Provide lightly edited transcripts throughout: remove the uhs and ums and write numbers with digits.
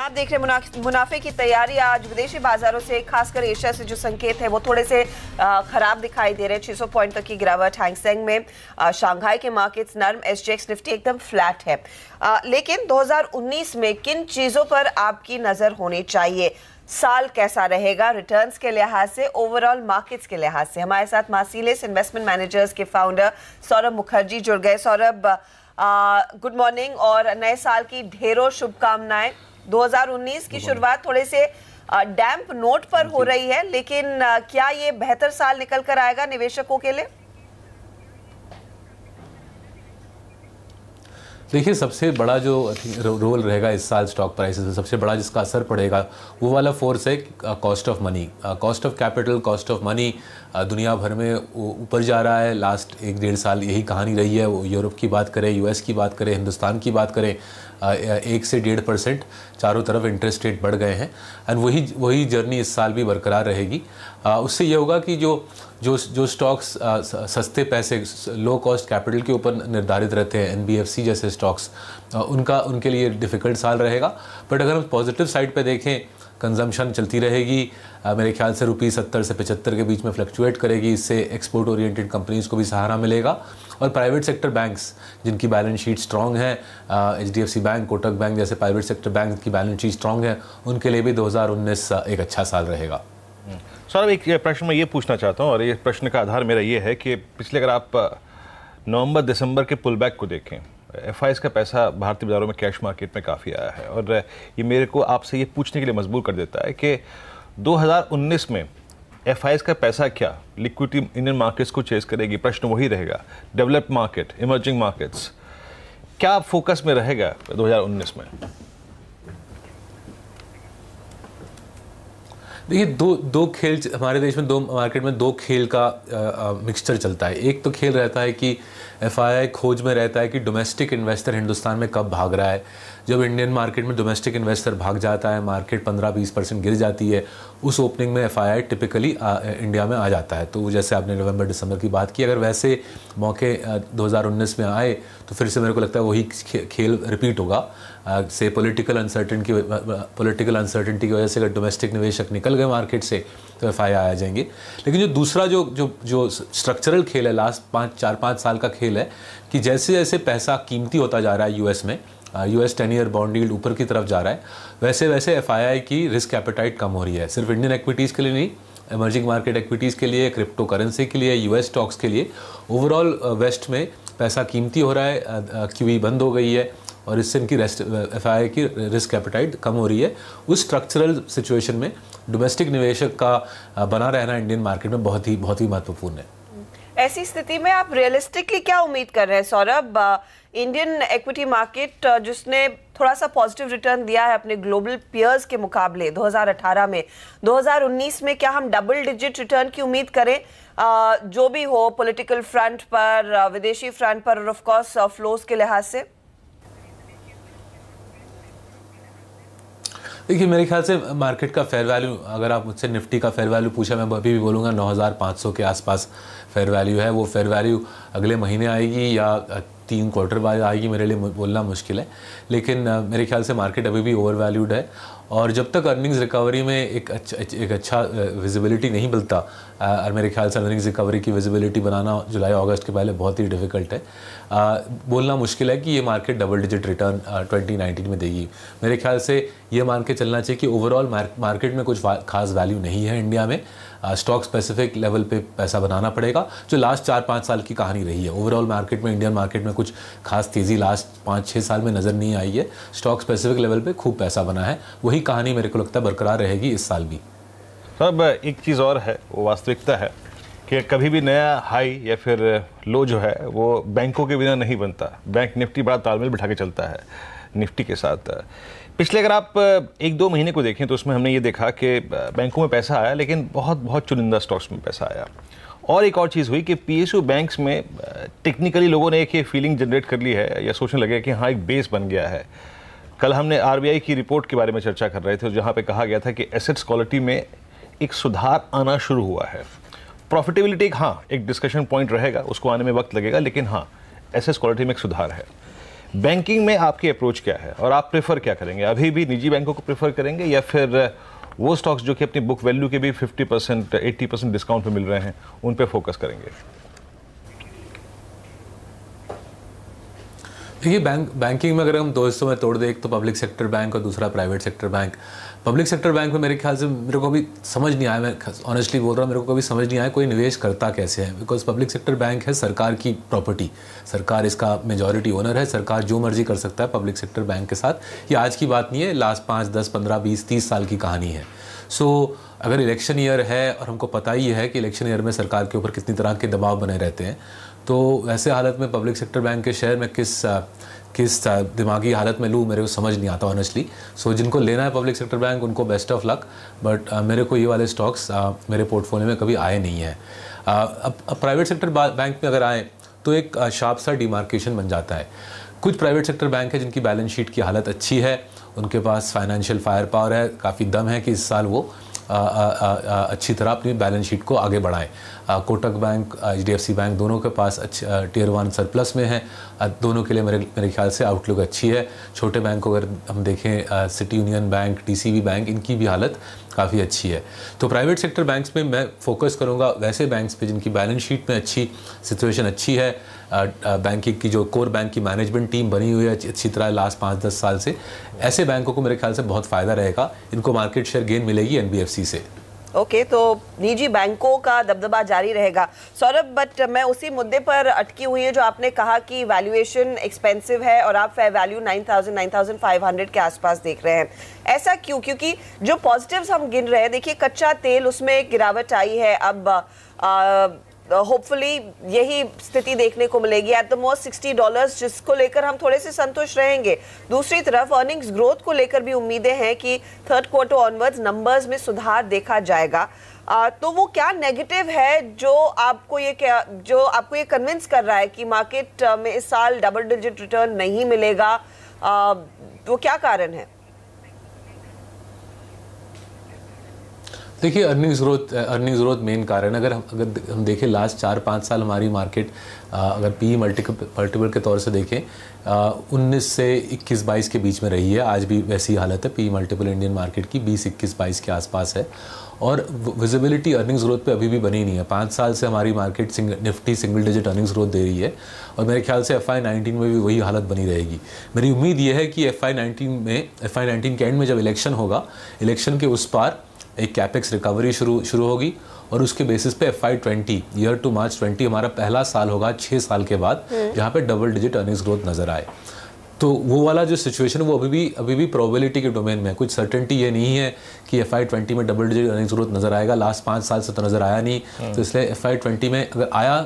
आप देख रहे हैं मुनाफे की तैयारी। आज विदेशी बाजारों से खासकर एशिया से जो संकेत है वो थोड़े से खराब दिखाई दे रहे हैं। 600 पॉइंट तक की गिरावट हैंगसेंग में, शंघाई के मार्केट्स नरम, एसजीएक्स निफ्टी एकदम फ्लैट है। लेकिन 2019 में किन चीजों पर आपकी नजर होनी चाहिए? साल कैसा रहेगा रिटर्न्स के लिहाज से, ओवरऑल मार्केट्स के लिहाज से? हमारे साथ मार्सिलेस इन्वेस्टमेंट मैनेजर्स के फाउंडर सौरभ मुखर्जी जुड़ गए। सौरभ, गुड मॉर्निंग और नए साल की ढेरों शुभकामनाएं। 2019 की शुरुआत थोड़े से डैम्प नोट पर हो रही है, लेकिन क्या ये बेहतर साल निकल कर आएगा निवेशकों के लिए? देखिए, सबसे बड़ा जो रोल रहेगा इस साल स्टॉक प्राइसेस में, सबसे बड़ा जिसका असर पड़ेगा वो वाला फोर्स है cost of money, cost of capital, cost of money. दुनिया भर में ऊपर जा रहा है। लास्ट 1-1.5 साल यही कहानी रही है। वो यूरोप की बात करें, यूएस की बात करें, हिंदुस्तान की बात करें, 1 से 1.5% चारों तरफ इंटरेस्ट रेट बढ़ गए हैं। एंड वही जर्नी इस साल भी बरकरार रहेगी। उससे ये होगा कि जो स्टॉक्स सस्ते पैसे, लो कॉस्ट कैपिटल के ऊपर निर्धारित रहते हैं, एनबीएफसी जैसे स्टॉक्स, उनके लिए डिफ़िकल्ट साल रहेगा। बट अगर हम पॉजिटिव साइड पे देखें, कंजम्पशन चलती रहेगी। मेरे ख्याल से रुपये 70 से 75 के बीच में फ्लक्चुएट करेगी। इससे एक्सपोर्ट ओरिएंटेड कंपनीज़ को भी सहारा मिलेगा। और प्राइवेट सेक्टर बैंक्स जिनकी बैलेंस शीट स्ट्रॉन्ग है, एचडीएफसी बैंक, कोटक बैंक जैसे प्राइवेट सेक्टर बैंक की बैलेंस शीट स्ट्रॉन्ग है, उनके लिए भी 2019 एक अच्छा साल रहेगा। सर, एक प्रश्न मैं ये पूछना चाहता हूँ, और ये प्रश्न का आधार मेरा ये है कि पिछले अगर आप नवंबर दिसंबर के पुल बैक को देखें, एफआईएस का पैसा भारतीय बाजारों में कैश मार्केट में काफ़ी आया है। और ये मेरे को आपसे ये पूछने के लिए मजबूर कर देता है कि 2019 में एफआईएस का पैसा क्या लिक्विडिटी इंडियन मार्केट्स को चेस करेगी? प्रश्न वही रहेगा। डेवलप्ड मार्केट, इमर्जिंग मार्केट्स, क्या फोकस में रहेगा 2019 में? देखिए, दो खेल हमारे देश में, दो मार्केट में दो खेल का मिक्सचर चलता है। एक तो खेल रहता है कि एफआईआई खोज में रहता है कि डोमेस्टिक इन्वेस्टर हिंदुस्तान में कब भाग रहा है। जब इंडियन मार्केट में डोमेस्टिक इन्वेस्टर भाग जाता है, मार्केट 15-20% गिर जाती है, उस ओपनिंग में एफआईआई टिपिकली इंडिया में आ जाता है। तो जैसे आपने नवंबर दिसंबर की बात की, अगर वैसे मौके 2019 में आए तो फिर से मेरे को लगता है वही खेल रिपीट होगा। से पॉलिटिकल अनसर्टेनिटी की वजह से अगर डोमेस्टिक निवेशक निकल गए मार्केट से तो एफआईआई आ जाएंगे। लेकिन जो दूसरा जो स्ट्रक्चरल खेल है, लास्ट 4-5 साल का खेल है कि जैसे जैसे पैसा कीमती होता जा रहा है यूएस में, यूएस 10 ईयर बॉन्ड यील्ड ऊपर की तरफ जा रहा है, वैसे वैसे एफआईआई की रिस्क एपेटाइट कम हो रही है। सिर्फ इंडियन एक्विटीज़ के लिए नहीं, इमर्जिंग मार्केट एक्विटीज़ के लिए, क्रिप्टो करेंसी के लिए, यूएस स्टॉक्स के लिए, ओवरऑल वेस्ट में पैसा कीमती हो रहा है। क्यूई बंद हो गई है और इससे इनकी एफआईआई की रिस्क एपेटाइट कम हो रही है। उस स्ट्रक्चरल सिचुएशन में डोमेस्टिक निवेशक का बना रहना इंडियन मार्केट में बहुत ही महत्वपूर्ण है। ऐसी स्थिति में आप रियलिस्टिकली क्या उम्मीद कर रहे हैं सौरभ? इंडियन इक्विटी मार्केट जिसने थोड़ा सा पॉजिटिव रिटर्न दिया है अपने ग्लोबल पियर्स के मुकाबले 2018 में, 2019 में क्या हम डबल डिजिट रिटर्न की उम्मीद करें? जो भी हो, पॉलिटिकल फ्रंट पर, विदेशी फ्रंट पर और ऑफ कोर्स फ्लोज के लिहाज से। देखिए, मेरे ख्याल से मार्केट का फेयर वैल्यू, अगर आप मुझसे निफ्टी का फेयर वैल्यू पूछा, मैं अभी भी बोलूँगा 9500 के आसपास फेयर वैल्यू है। वो फेयर वैल्यू अगले महीने आएगी या 3 क्वार्टर बाद आएगी, मेरे लिए बोलना मुश्किल है। लेकिन मेरे ख्याल से मार्केट अभी भी ओवर वैल्यूड है। और जब तक अर्निंग्स रिकवरी में एक अच्छा विजिबिलिटी नहीं मिलता, और मेरे ख्याल से अर्निंग्स रिकवरी की विजिबिलिटी बनाना जुलाई अगस्त के पहले बहुत ही डिफ़िकल्ट है। बोलना मुश्किल है कि ये मार्केट डबल डिजिट रिटर्न 2019 में देगी। मेरे ख्याल से ये मान के चलना चाहिए कि ओवरऑल मार्केट में कुछ खास वैल्यू नहीं है इंडिया में। स्टॉक स्पेसिफिक लेवल पे पैसा बनाना पड़ेगा, जो लास्ट 4-5 साल की कहानी रही है। ओवरऑल मार्केट में, इंडियन मार्केट में कुछ खास तेज़ी लास्ट 5-6 साल में नज़र नहीं आई है। स्टॉक स्पेसिफिक लेवल पे खूब पैसा बना है। वही कहानी मेरे को लगता है बरकरार रहेगी इस साल भी। अब एक चीज़ और है, वो वास्तविकता है कि कभी भी नया हाई या फिर लो जो है वो बैंकों के बिना नहीं बनता। बैंक निफ्टी बड़ा तालमेल बिठा के चलता है निफ्टी के साथ। पिछले अगर आप 1-2 महीने को देखें तो उसमें हमने ये देखा कि बैंकों में पैसा आया, लेकिन बहुत चुनिंदा स्टॉक्स में पैसा आया। और एक और चीज़ हुई कि पीएसयू बैंक्स में टेक्निकली लोगों ने एक ये फीलिंग जनरेट कर ली है या सोचने लगे कि हाँ, एक बेस बन गया है। कल हमने आरबीआई की रिपोर्ट के बारे में चर्चा कर रहे थे, जहाँ पे कहा गया था कि एसेट्स क्वालिटी में एक सुधार आना शुरू हुआ है। प्रॉफिटेबिलिटी एक डिस्कशन पॉइंट रहेगा, उसको आने में वक्त लगेगा, लेकिन हाँ, एसेट्स क्वालिटी में एक सुधार है। बैंकिंग में आपकी अप्रोच क्या है और आप प्रेफर क्या करेंगे? अभी भी निजी बैंकों को प्रेफर करेंगे या फिर वो स्टॉक्स जो कि अपनी बुक वैल्यू के भी 50% 80% डिस्काउंट पे मिल रहे हैं उन पे फोकस करेंगे? देखिए, बैंकिंग में अगर हम दो हिस्सों में तोड़ दें, एक तो पब्लिक सेक्टर बैंक और दूसरा private sector bank. Public sector bank में मेरे ख्याल से मेरे को अभी समझ नहीं आया, मैं ऑनेस्टली बोल रहा हूँ, मेरे को कभी समझ नहीं आया कोई निवेश करता कैसे है। बिकॉज पब्लिक सेक्टर बैंक है सरकार की प्रॉपर्टी, सरकार इसका मेजॉरिटी ओनर है, सरकार जो मर्जी कर सकता है पब्लिक सेक्टर बैंक के साथ। ये आज की बात नहीं है, लास्ट 5, 10, 15, 20, 30 साल की कहानी है। सो अगर इलेक्शन ईयर है और हमको पता ही है कि इलेक्शन ईयर में सरकार के ऊपर कितनी तरह के दबाव बने रहते हैं, तो ऐसे हालत में पब्लिक सेक्टर बैंक के शेयर में किस दिमागी हालत में लूँ, मेरे को समझ नहीं आता ऑनेस्टली। सो जिनको लेना है पब्लिक सेक्टर बैंक उनको बेस्ट ऑफ लक, बट मेरे को ये वाले स्टॉक्स मेरे पोर्टफोलियो में कभी आए नहीं हैं। अब प्राइवेट सेक्टर बैंक में अगर आए तो एक शार्प सा डिमार्केशन बन जाता है। कुछ प्राइवेट सेक्टर बैंक है जिनकी बैलेंस शीट की हालत अच्छी है, उनके पास फाइनेंशियल फायर पावर है, काफ़ी दम है कि इस साल वो अच्छी तरह अपनी बैलेंस शीट को आगे बढ़ाएं। कोटक बैंक, HDFC बैंक दोनों के पास टियर 1 सरप्लस में है, दोनों के लिए मेरे ख्याल से आउटलुक अच्छी है। छोटे बैंक को अगर हम देखें, city union bank, DCB bank, इनकी भी हालत काफ़ी अच्छी है। तो प्राइवेट सेक्टर बैंक्स में मैं फोकस करूंगा वैसे बैंक्स पे जिनकी बैलेंस शीट में अच्छी सिचुएशन अच्छी है, बैंकिंग की जो कोर बैंक की मैनेजमेंट टीम बनी हुई है अच्छी तरह लास्ट 5-10 साल से, ऐसे बैंकों को मेरे ख्याल से बहुत फ़ायदा रहेगा, इनको मार्केट शेयर गेन मिलेगी NBFC से। ओके, तो निजी बैंकों का दबदबा जारी रहेगा सौरभ, बट मैं उसी मुद्दे पर अटकी हुई है जो आपने कहा कि वैल्यूएशन एक्सपेंसिव है और आप फेयर वैल्यू 9,500 के आसपास देख रहे हैं। ऐसा क्यों? क्योंकि जो पॉजिटिव्स हम गिन रहे हैं, देखिए कच्चा तेल उसमें एक गिरावट आई है, अब होपफुली यही स्थिति देखने को मिलेगी एट द मोस्ट $60, जिसको लेकर हम थोड़े से संतुष्ट रहेंगे। दूसरी तरफ अर्निंग्स ग्रोथ को लेकर भी उम्मीदें हैं कि थर्ड क्वार्टर ऑनवर्ड्स नंबर्स में सुधार देखा जाएगा। तो वो क्या नेगेटिव है जो आपको ये कन्विंस कर रहा है कि मार्केट में इस साल डबल डिजिट रिटर्न नहीं मिलेगा? वो क्या कारण है? देखिए, अर्निंग्स ग्रोथ मेन कारण। अगर हम देखें लास्ट 4-5 साल हमारी मार्केट अगर PE मल्टीपल के तौर से देखें 19 से 21-22 के बीच में रही है, आज भी वैसी हालत है। PE मल्टीपल इंडियन मार्केट की 20-21-22 के आसपास है और विजिबिलिटी अर्निंग्स ग्रोथ पे अभी भी बनी नहीं है। 5 साल से हमारी market Nifty single digit earnings growth दे रही है और मेरे ख्याल से FY19 में भी वही हालत बनी रहेगी। मेरी उम्मीद ये है कि FY19 के एंड में जब इलेक्शन होगा, इलेक्शन के उस पार एक कैपेक्स रिकवरी शुरू होगी और उसके बेसिस पे FY20 ईयर टू मार्च 20 हमारा पहला साल होगा 6 साल के बाद जहाँ पे डबल डिजिट अर्निंग्स ग्रोथ नज़र आए। तो वो वाला जो सिचुएशन है वो अभी भी प्रोबेबिलिटी के डोमेन में है। कुछ सर्टेनिटी ये नहीं है कि FY20 में डबल डिजिट अर्निंग्स ग्रोथ नज़र आएगा, लास्ट 5 साल से तो नज़र आया नहीं। तो इसलिए FY20 में अगर आया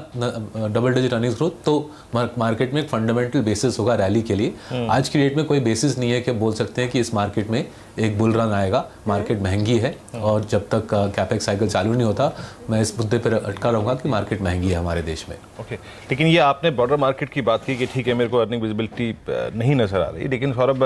डबल डिजिट अर्निंग्स ग्रोथ तो मार्केट में एक फंडामेंटल बेसिस होगा रैली के लिए। आज की डेट में कोई बेसिस नहीं है कि बोल सकते हैं कि इस मार्केट में एक बुल रन आएगा। मार्केट महंगी है और जब तक कैपेक्स साइकिल चालू नहीं होता मैं इस मुद्दे पर अटका रहूँगा कि मार्केट महंगी है हमारे देश में। ओके, लेकिन ये आपने ब्रॉडर मार्केट की बात की कि ठीक है मेरे को अर्निंग विजिबिलिटी नहीं नज़र आ रही, लेकिन सौरभ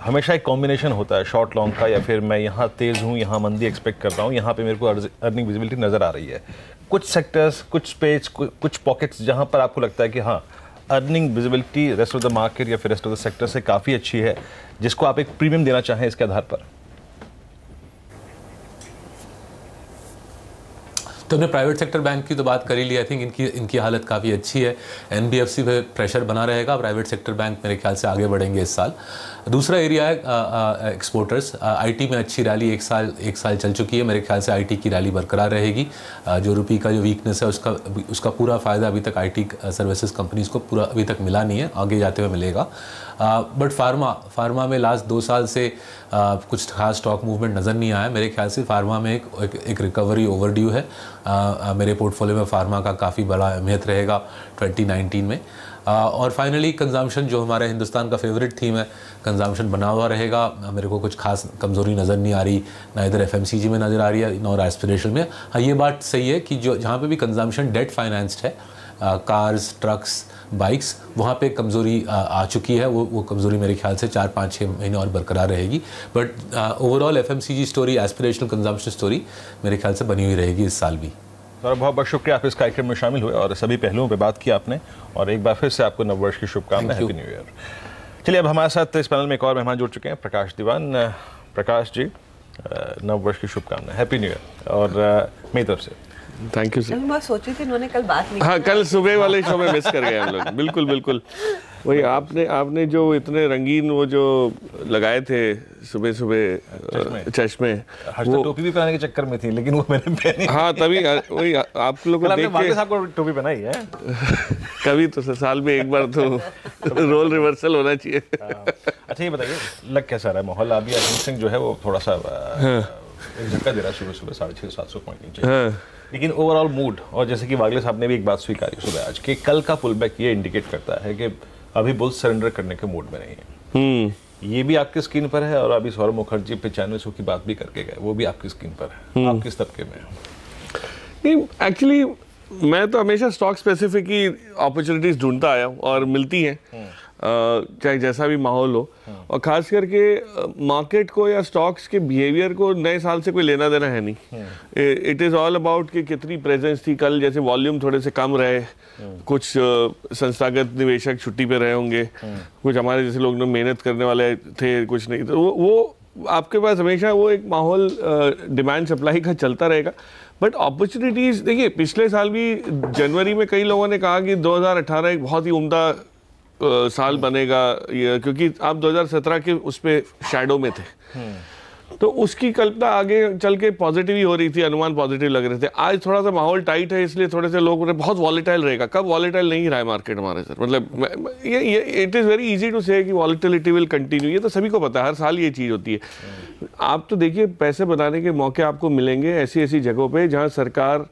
हमेशा एक कॉम्बिनेशन होता है शॉर्ट लॉन्ग का, या फिर मैं यहाँ तेज़ हूँ, यहाँ मंदी एक्सपेक्ट कर रहा हूँ, यहाँ पे मेरे को अर्निंग विजिबिलिटी नज़र आ रही है। कुछ सेक्टर्स, कुछ स्पेस, कुछ पॉकेट्स जहाँ पर आपको लगता है कि हाँ earning visibility rest of the market या फिर रेस्ट ऑफ द सेक्टर से काफ़ी अच्छी है, जिसको आप एक प्रीमियम देना चाहें इसके आधार पर? तो हमने प्राइवेट सेक्टर बैंक की तो बात कर ही ली। आई थिंक इनकी हालत काफ़ी अच्छी है। NBFC पे प्रेशर बना रहेगा, प्राइवेट सेक्टर बैंक मेरे ख्याल से आगे बढ़ेंगे इस साल। दूसरा एरिया है एक्सपोर्टर्स। IT में अच्छी रैली एक साल चल चुकी है, मेरे ख्याल से IT की रैली बरकरार रहेगी। जो रुपये का जो वीकनेस है उसका पूरा फ़ायदा अभी तक IT सर्विसेज कंपनीज़ को पूरा अभी तक मिला नहीं है, आगे जाते हुए मिलेगा। बट फार्मा में लास्ट 2 साल से कुछ खास स्टॉक मूवमेंट नज़र नहीं आया। मेरे ख्याल से फार्मा में एक रिकवरी ओवरड्यू है। मेरे पोर्टफोलियो में फार्मा का काफ़ी बड़ा अहमियत रहेगा 2019 में। और फाइनली कंजम्पशन, जो हमारे हिंदुस्तान का फेवरेट थीम है, कंजम्पशन बना हुआ रहेगा। मेरे को कुछ खास कमज़ोरी नज़र नहीं आ रही, ना इधर FMCG में नज़र आ रही है और एस्पिरेशन में। हाँ, ये बात सही है कि जो जहाँ पे भी कंजम्पशन डेट फाइनेंस्ड है, कार्स, ट्रक्स, बाइक्स, वहाँ पे कमज़ोरी आ चुकी है। वो कमज़ोरी मेरे ख्याल से 4-5-6 महीने और बरकरार रहेगी। But overall FMCG story, aspirational consumption story मेरे ख्याल से बनी हुई रहेगी इस साल भी। और बहुत बहुत शुक्रिया आप इस कार्यक्रम में शामिल हुए और सभी पहलुओं पे बात की आपने, और एक बार फिर से आपको नववर्ष की शुभकामनाएं, हैप्पी न्यू ईयर। चलिए अब हमारे साथ इस पैनल में एक और मेहमान जुड़ चुके हैं, प्रकाश दीवान। प्रकाश जी, नववर्ष की शुभकामनाएं, हैप्पी न्यू ईयर, और मेरी तरफ से थैंक यू सर। मैं सोची थी इन्होंने कल बात नहीं, हाँ कल सुबह वाले शो में मिस कर गए हम लोग। बिल्कुल बिल्कुल वही आपने जो इतने रंगीन वो जो लगाए थे सुबह सुबह चश्मे, वो टोपी भी पहनाने के चक्कर में थी, लेकिन वो मैंने पहनी। हाँ तभी वही आप लोगों को देख के आपको टोपी पहनाई है। कभी तो साल में एक बार तो रोल रिवर्सल होना चाहिए। अच्छा ये बताइए, लग कैसा रहा है माहौल? अभी अरविंद सिंह जो है वो थोड़ा सा एक झटका दे रहा है, सुबह सुबह 650-700 पॉइंट नीचे, लेकिन ओवरऑल मूड, और जैसे कि वागले साहब ने भी एक बात स्वीकारी सुबह आज के, कल का पुल बैक ये इंडिकेट करता है कि अभी बुल्स सरेंडर करने के मूड में नहीं है। ये भी आपकी स्क्रीन पर है, और अभी सौरभ मुखर्जी 9500 की बात भी करके गए, वो भी आपकी स्क्रीन पर है। आप किस तबके में हैं? एक्चुअली मैं तो हमेशा स्टॉक स्पेसिफिक ही अपॉर्चुनिटीज ढूंढता आया हूँ और मिलती हैं, चाहे जैसा भी माहौल हो। और खास करके मार्केट को या स्टॉक्स के बिहेवियर को नए साल से कोई लेना देना है नहीं। इट इज़ ऑल अबाउट कि कितनी प्रेजेंस थी कल। जैसे वॉल्यूम थोड़े से कम रहे, कुछ संस्थागत निवेशक छुट्टी पे रहे होंगे, कुछ हमारे जैसे लोग मेहनत करने वाले थे, कुछ नहीं। तो वो आपके पास हमेशा वो एक माहौल डिमांड सप्लाई का चलता रहेगा। बट अपॉर्चुनिटीज देखिए, पिछले साल भी जनवरी में कई लोगों ने कहा कि 2018 एक बहुत ही उम्दा साल बनेगा, क्योंकि आप 2017 के उस पे शैडो में थे, तो उसकी कल्पना आगे चल के पॉजिटिव ही हो रही थी, अनुमान पॉजिटिव लग रहे थे। आज थोड़ा सा माहौल टाइट है, इसलिए थोड़े से लोग बहुत वॉलेटाइल रहेगा। कब वॉलेटाइल नहीं रहा है मार्केट हमारे सर, मतलब ये it is very easy to say कि वॉलेटिलिटी विल कंटिन्यू, ये तो सभी को पता है, हर साल ये चीज़ होती है। आप तो देखिए पैसे बनाने के मौके आपको मिलेंगे ऐसी ऐसी जगहों पर जहाँ सरकार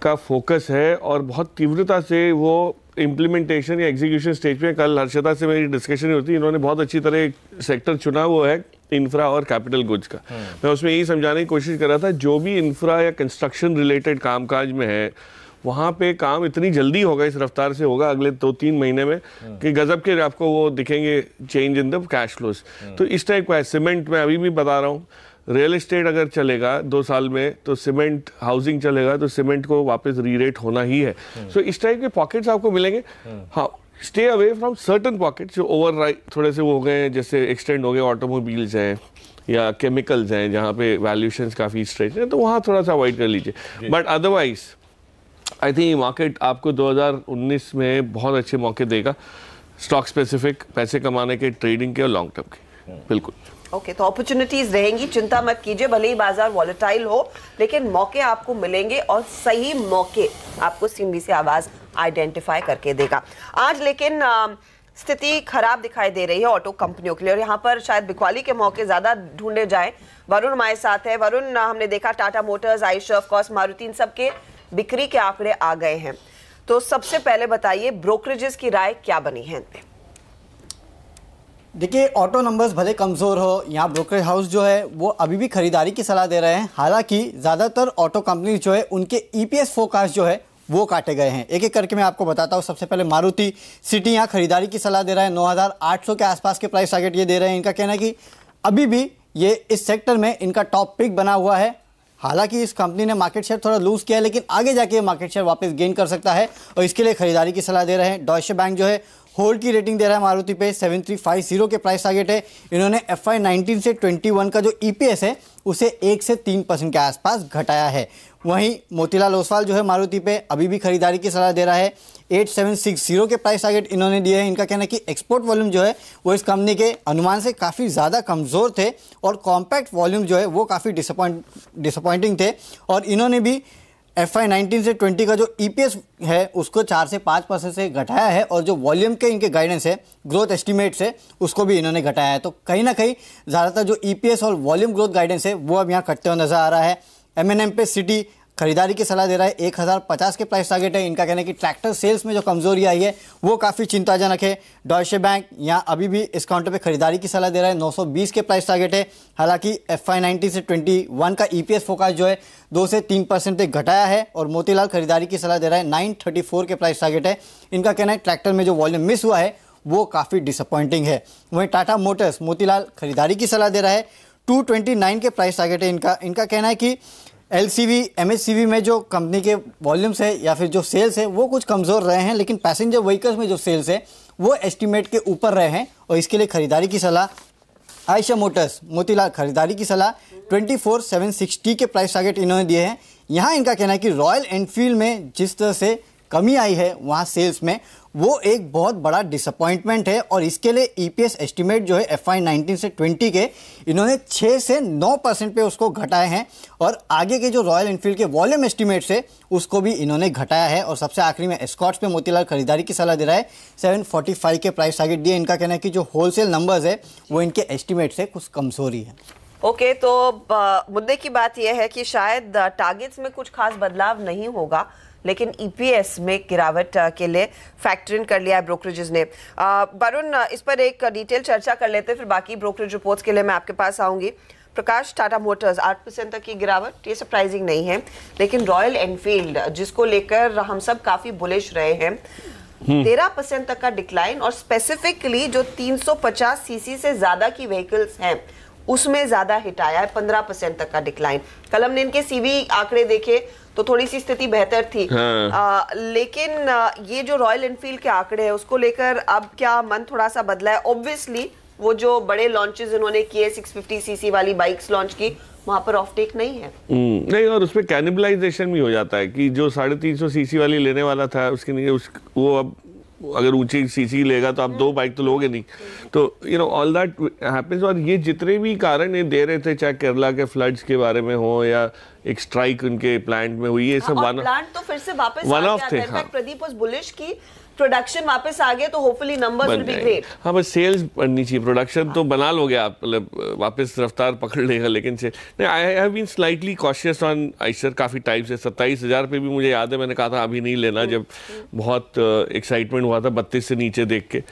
का फोकस है और बहुत तीव्रता से वो इम्प्लीमेंटेशन या एग्जीक्यूशन स्टेज पे। कल हर्षदा से मेरी डिस्कशन होती, इन्होंने बहुत अच्छी तरह एक सेक्टर चुना, वो है इंफ्रा और कैपिटल गुड्स का। मैं उसमें यही समझाने की कोशिश कर रहा था, जो भी इंफ्रा या कंस्ट्रक्शन रिलेटेड कामकाज में है, वहाँ पे काम इतनी जल्दी होगा, इस रफ्तार से होगा अगले 2-3 महीने में कि गजब के आपको वो दिखेंगे change in the cash flows. तो इस टाइप का है। सीमेंट में अभी भी बता रहा हूँ, रियल एस्टेट अगर चलेगा 2 साल में तो सीमेंट, हाउसिंग चलेगा तो सीमेंट को वापस रीरेट होना ही है। सो इस टाइप के पॉकेट्स आपको मिलेंगे। हाँ, stay away from certain pockets जो ओवर थोड़े से वो हो गए, जैसे एक्सटेंड हो गए, ऑटोमोबाइल्स हैं या केमिकल्स हैं जहाँ पे वैल्यूशंस काफ़ी स्ट्रेच हैं, तो वहाँ थोड़ा सा अवॉइड कर लीजिए। But otherwise I think market आपको 2019 में बहुत अच्छे मौके देगा, स्टॉक स्पेसिफिक पैसे कमाने के, ट्रेडिंग के और लॉन्ग टर्म के। बिल्कुल ओके, तो अपॉर्चुनिटीज रहेंगी, चिंता मत कीजिए। भले ही बाजार वॉलेटाइल हो, लेकिन मौके आपको मिलेंगे और सही मौके आपको सीएनबीसी आवाज आइडेंटिफाई करके देगा। आज लेकिन स्थिति खराब दिखाई दे रही है ऑटो कंपनियों के लिए, और यहाँ पर शायद बिकवाली के मौके ज्यादा ढूंढे जाएं। वरुण हमारे साथ है। वरुण, हमने देखा Tata Motors, Eicher, of course Maruti, इन सबके बिक्री के आंकड़े आ गए हैं। तो सबसे पहले बताइए ब्रोकरेजेस की राय क्या बनी है? देखिए, ऑटो नंबर्स भले कमज़ोर हो, यहाँ ब्रोकरेज हाउस जो है वो अभी भी खरीदारी की सलाह दे रहे हैं। हालांकि ज़्यादातर ऑटो कंपनी जो है उनके ईपीएस फोरकास्ट जो है वो काटे गए हैं। एक एक करके मैं आपको बताता हूँ। सबसे पहले मारुति सिटी यहाँ खरीदारी की सलाह दे रहा है, 9800 के आसपास के प्राइस टारगेट ये दे रहे हैं। इनका कहना है कि अभी भी ये इस सेक्टर में इनका टॉप पिक बना हुआ है। हालांकि इस कंपनी ने मार्केट शेयर थोड़ा लूज किया है, लेकिन आगे जाके मार्केट शेयर वापस गेन कर सकता है और इसके लिए खरीदारी की सलाह दे रहे हैं। डॉयचे बैंक जो है होल्ड की रेटिंग दे रहा है मारुति पे, 7350 के प्राइस टारगेट है। इन्होंने FY19 से 21 का जो EPS है उसे 1 से 3% के आसपास घटाया है। वहीं मोतीलाल ओसवाल जो है मारुति पे अभी भी खरीदारी की सलाह दे रहा है, 8760 के प्राइस टारगेट इन्होंने दिए हैं। इनका कहना है कि एक्सपोर्ट वॉल्यूम जो है वो इस कंपनी के अनुमान से काफ़ी ज़्यादा कमज़ोर थे और कॉम्पैक्ट वॉल्यूम जो है वो काफ़ी डिसअपॉइंटिंग थे, और इन्होंने भी FY19 से 20 का जो EPS है उसको 4 से 5% से घटाया है, और जो वॉल्यूम के इनके गाइडेंस है, ग्रोथ एस्टिमेट्स है, उसको भी इन्होंने घटाया है। तो कहीं ना कहीं ज़्यादातर जो EPS और वॉल्यूम ग्रोथ गाइडेंस है वो अब यहाँ घटते हुए नजर आ रहा है। M&M पे सिटी खरीदारी की सलाह दे रहा है, 1050 के प्राइस टारगेट है। इनका कहना है कि ट्रैक्टर सेल्स में जो कमजोरी आई है वो काफ़ी चिंताजनक है। डॉयचे बैंक यहाँ अभी भी इस काउंटर पे खरीदारी की सलाह दे रहा है, 920 के प्राइस टारगेट है। हालांकि FY19 से 21 का EPS फोकस जो है 2 से 3% तक घटाया है, और मोतीलाल खरीदारी की सलाह दे रहा है, 934 के प्राइस टारगेट है। इनका कहना है ट्रैक्टर में जो वॉल्यूम मिस हुआ है वो काफ़ी डिसअपॉइंटिंग है। वहीं टाटा मोटर्स मोतीलाल खरीदारी की सलाह दे रहा है, 229 के प्राइस टारगेट है इनका। इनका कहना है कि LCV, MHCV में जो कंपनी के वॉल्यूम्स है या फिर जो सेल्स है वो कुछ कमज़ोर रहे हैं, लेकिन पैसेंजर व्हीकल्स में जो सेल्स है वो एस्टिमेट के ऊपर रहे हैं। और इसके लिए खरीदारी की सलाह आयशा मोटर्स मोतीलाल खरीदारी की सलाह 24,760 के प्राइस टारगेट इन्होंने दिए हैं। यहाँ इनका कहना है कि रॉयल एनफील्ड में जिस तरह से कमी आई है वहाँ सेल्स में, वो एक बहुत बड़ा डिसअपॉइंटमेंट है। और इसके लिए EPS एस्टिमेट जो है FY19 से 20 के इन्होंने 6 से 9% पे उसको घटाए हैं। और आगे के जो रॉयल एनफील्ड के वॉल्यूम एस्टिमेट्स है उसको भी इन्होंने घटाया है। और सबसे आखिरी में एस्कॉर्ट्स पे मोतीलाल खरीदारी की सलाह दे रहा है, 745 के प्राइस टारगेट दिए। इनका कहना है कि जो होलसेल नंबर्स है वो इनके एस्टिमेट से कुछ कमजोरी है। ओके, तो मुद्दे की बात यह है कि शायद टारगेट्स में कुछ खास बदलाव नहीं होगा, लेकिन EPS में गिरावट के लिए फैक्टर इन कर लिया है ब्रोकरेजेस ने। वरुण, इस पर एक डिटेल चर्चा कर लेते हैं, फिर बाकी ब्रोकरेज रिपोर्ट्स के लिए मैं आपके पास आऊंगी। प्रकाश, टाटा मोटर्स 8% तक की गिरावट, ये सरप्राइजिंग नहीं है, लेकिन रॉयल एनफील्ड जिसको लेकर हम सब काफी बुलिश रहे हैं, 13% तक का डिक्लाइन। और स्पेसिफिकली जो 350 सीसी से ज्यादा की व्हीकल्स हैं उसमें ज्यादा हिट आया है, 15% तक का डिक्लाइन। कल हमने इनके CV आंकड़े देखे तो थोड़ी सी स्थिति बेहतर थी। लेकिन ये जो रॉयल एनफील्ड के आंकड़े हैं उसको लेकर अब क्या मन थोड़ा सा बदला है? ऑब्वियसली वो जो बड़े लॉन्चेस इन्होंने किए, 650 सीसी वाली बाइक्स लॉन्च की, वहां पर ऑफ टेक नहीं है। नहीं, और उसमें कैनिबलाइजेशन भी हो जाता है कि जो 350 सीसी वाली लेने वाला था उसके नहीं, वो अब अगर ऊंची सीसी लेगा तो आप 2 बाइक तो लोगे नहीं। तो ऑल दैट हैपेंस। और ये जितने भी कारण ये दे रहे थे, चाहे केरला के फ्लड्स के बारे में हो या एक स्ट्राइक उनके प्लांट में हुई, ये सब प्लांट तो फिर से वापस आ गया था। इनफैक्ट प्रदीप वाज बुलिश की प्रोडक्शन वापस आ गया तो hopefully numbers will be great. हाँ, बस सेल्स बढ़नी चाहिए, प्रोडक्शन तो बना लोगे आप, मतलब वापस रफ्तार पकड़ लेगा, लेकिन से नहीं। I have been slightly cautious on Eicher काफ़ी टाइम से। 27,000 पे भी मुझे याद है मैंने कहा था अभी नहीं लेना, जब बहुत एक्साइटमेंट हुआ था 32 से नीचे देख के।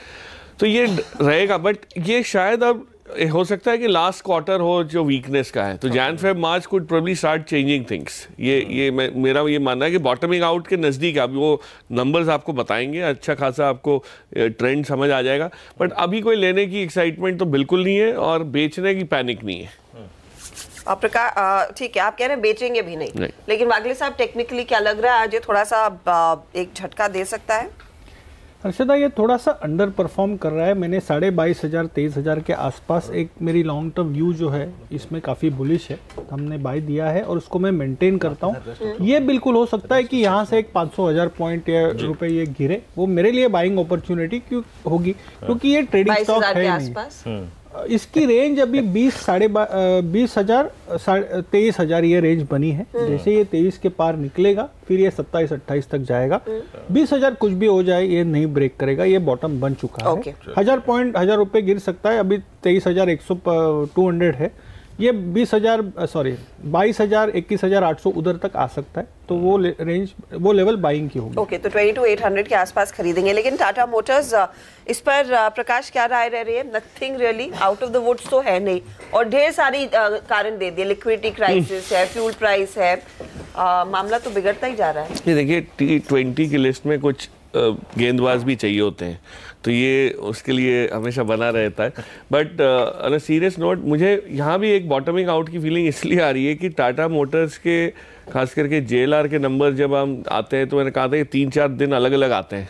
तो ये रहेगा, बट ये शायद अब हो सकता है कि लास्ट क्वार्टर हो जो वीकनेस का है, तो Jan Feb March could probably start changing things. ये मेरा ये मानना है कि बॉटमिंग आउट के नज़दीक, अभी वो नंबर्स आपको बताएंगे, अच्छा खासा आपको ट्रेंड समझ आ जाएगा। बट अभी कोई लेने की एक्साइटमेंट तो बिल्कुल नहीं है और बेचने की पैनिक नहीं है। ठीक है, आप कह रहे हैं बेचेंगे भी नहीं। लेकिन वागले साहब, टेक्निकली क्या लग रहा है आज ये थोड़ा सा एक झटका दे सकता है? हर्षदा, ये थोड़ा सा अंडर परफॉर्म कर रहा है। मैंने 22,500 23,000 के आसपास एक मेरी लॉन्ग टर्म व्यू जो है इसमें काफ़ी बुलिश है, हमने बाय दिया है और उसको मैं मेंटेन करता हूँ। ये बिल्कुल हो सकता है कि यहाँ से एक 500,000 पॉइंट या रुपए ये गिरे, वो मेरे लिए बाइंग अपॉर्चुनिटी क्यों होगी, क्योंकि ये ट्रेडिंग स्टॉक है नहीं। इसकी रेंज अभी 20,000 23,000 ये रेंज बनी है। जैसे ये 23 के पार निकलेगा फिर ये 27-28 तक जाएगा। 20,000 कुछ भी हो जाए ये नहीं ब्रेक करेगा, ये बॉटम बन चुका है। 1,000 रुपए गिर सकता है, अभी 23,200 है, ये 22,000 21,800 उधर तक आ सकता है। तो वो रेंज, वो लेवल बाइंग की होगी। ओके, तो 22,800 के आसपास खरीदेंगे। लेकिन टाटा मोटर्स, इस पर प्रकाश क्या राय रह रही है? Nothing really out of the woods तो है नहीं, और ढेर सारी कारण दे दिए, लिक्विडिटी क्राइसिस है, फ्यूल प्राइस है, मामला तो बिगड़ता ही जा रहा है। ये देखिए, T20 की लिस्ट में कुछ गेंदबाज भी चाहिए होते हैं, तो ये उसके लिए हमेशा बना रहता है। But on a serious note, मुझे यहाँ भी एक बॉटमिंग आउट की फीलिंग इसलिए आ रही है कि टाटा मोटर्स के खास करके JLR के नंबर जब हम आते हैं तो मैंने कहा था कि 3-4 दिन अलग अलग आते हैं,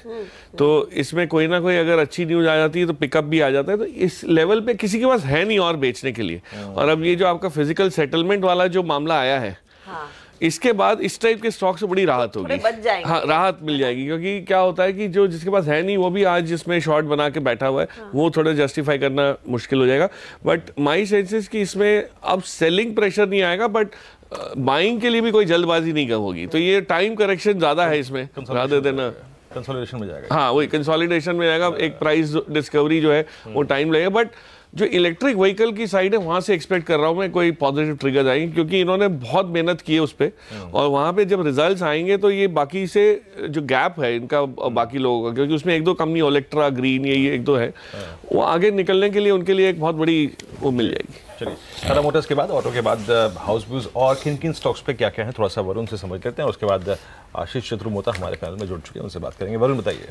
तो इसमें कोई ना कोई अगर अच्छी न्यूज़ आ जाती है तो पिकअप भी आ जाता है। तो इस लेवल पे किसी के पास है नहीं और बेचने के लिए। और अब ये जो आपका फिजिकल सेटलमेंट वाला जो मामला आया है, इसके बाद इस टाइप के स्टॉक से बड़ी राहत होगी। हाँ, राहत मिल जाएगी, क्योंकि क्या होता है कि जो जिसके पास है नहीं वो भी आज जिसमें शॉर्ट बना के बैठा हुआ है, वो थोड़ा जस्टिफाई करना मुश्किल हो जाएगा। बट माई सेंसेस कि इसमें अब सेलिंग प्रेशर नहीं आएगा, बट बाइंग के लिए भी कोई जल्दबाजी नहीं होगी। तो ये टाइम करेक्शन ज्यादा है इसमें, rather than कंसोलिडेशन में जाएगा। हाँ, वही कंसोलिडेशन में जाएगा। एक प्राइस डिस्कवरी जो है वो टाइम लगेगा। बट जो इलेक्ट्रिक व्हीकल की साइड है वहां से एक्सपेक्ट कर रहा हूं मैं कोई पॉजिटिव ट्रिगर्स आएंगे, क्योंकि इन्होंने बहुत मेहनत की है उस पर, और वहां पे जब रिजल्ट्स आएंगे तो ये बाकी से जो गैप है इनका बाकी लोगों का, क्योंकि उसमें 1-2 कंपनी ओलेक्ट्रा, ग्रीन, ये 1-2 है, वो आगे निकलने के लिए उनके लिए एक बहुत बड़ी वो मिल जाएगी। चलिए, टाटा मोटर्स के बाद, ऑटो के बाद हाउस व्यूज और किन किन स्टॉक्स पे क्या क्या है थोड़ा सा वरुण से समझ लेते हैं। उसके बाद आशीष चतुर्मोता हमारे पैनल में जुड़ चुके हैं, उनसे बात करेंगे। वरुण, बताइए।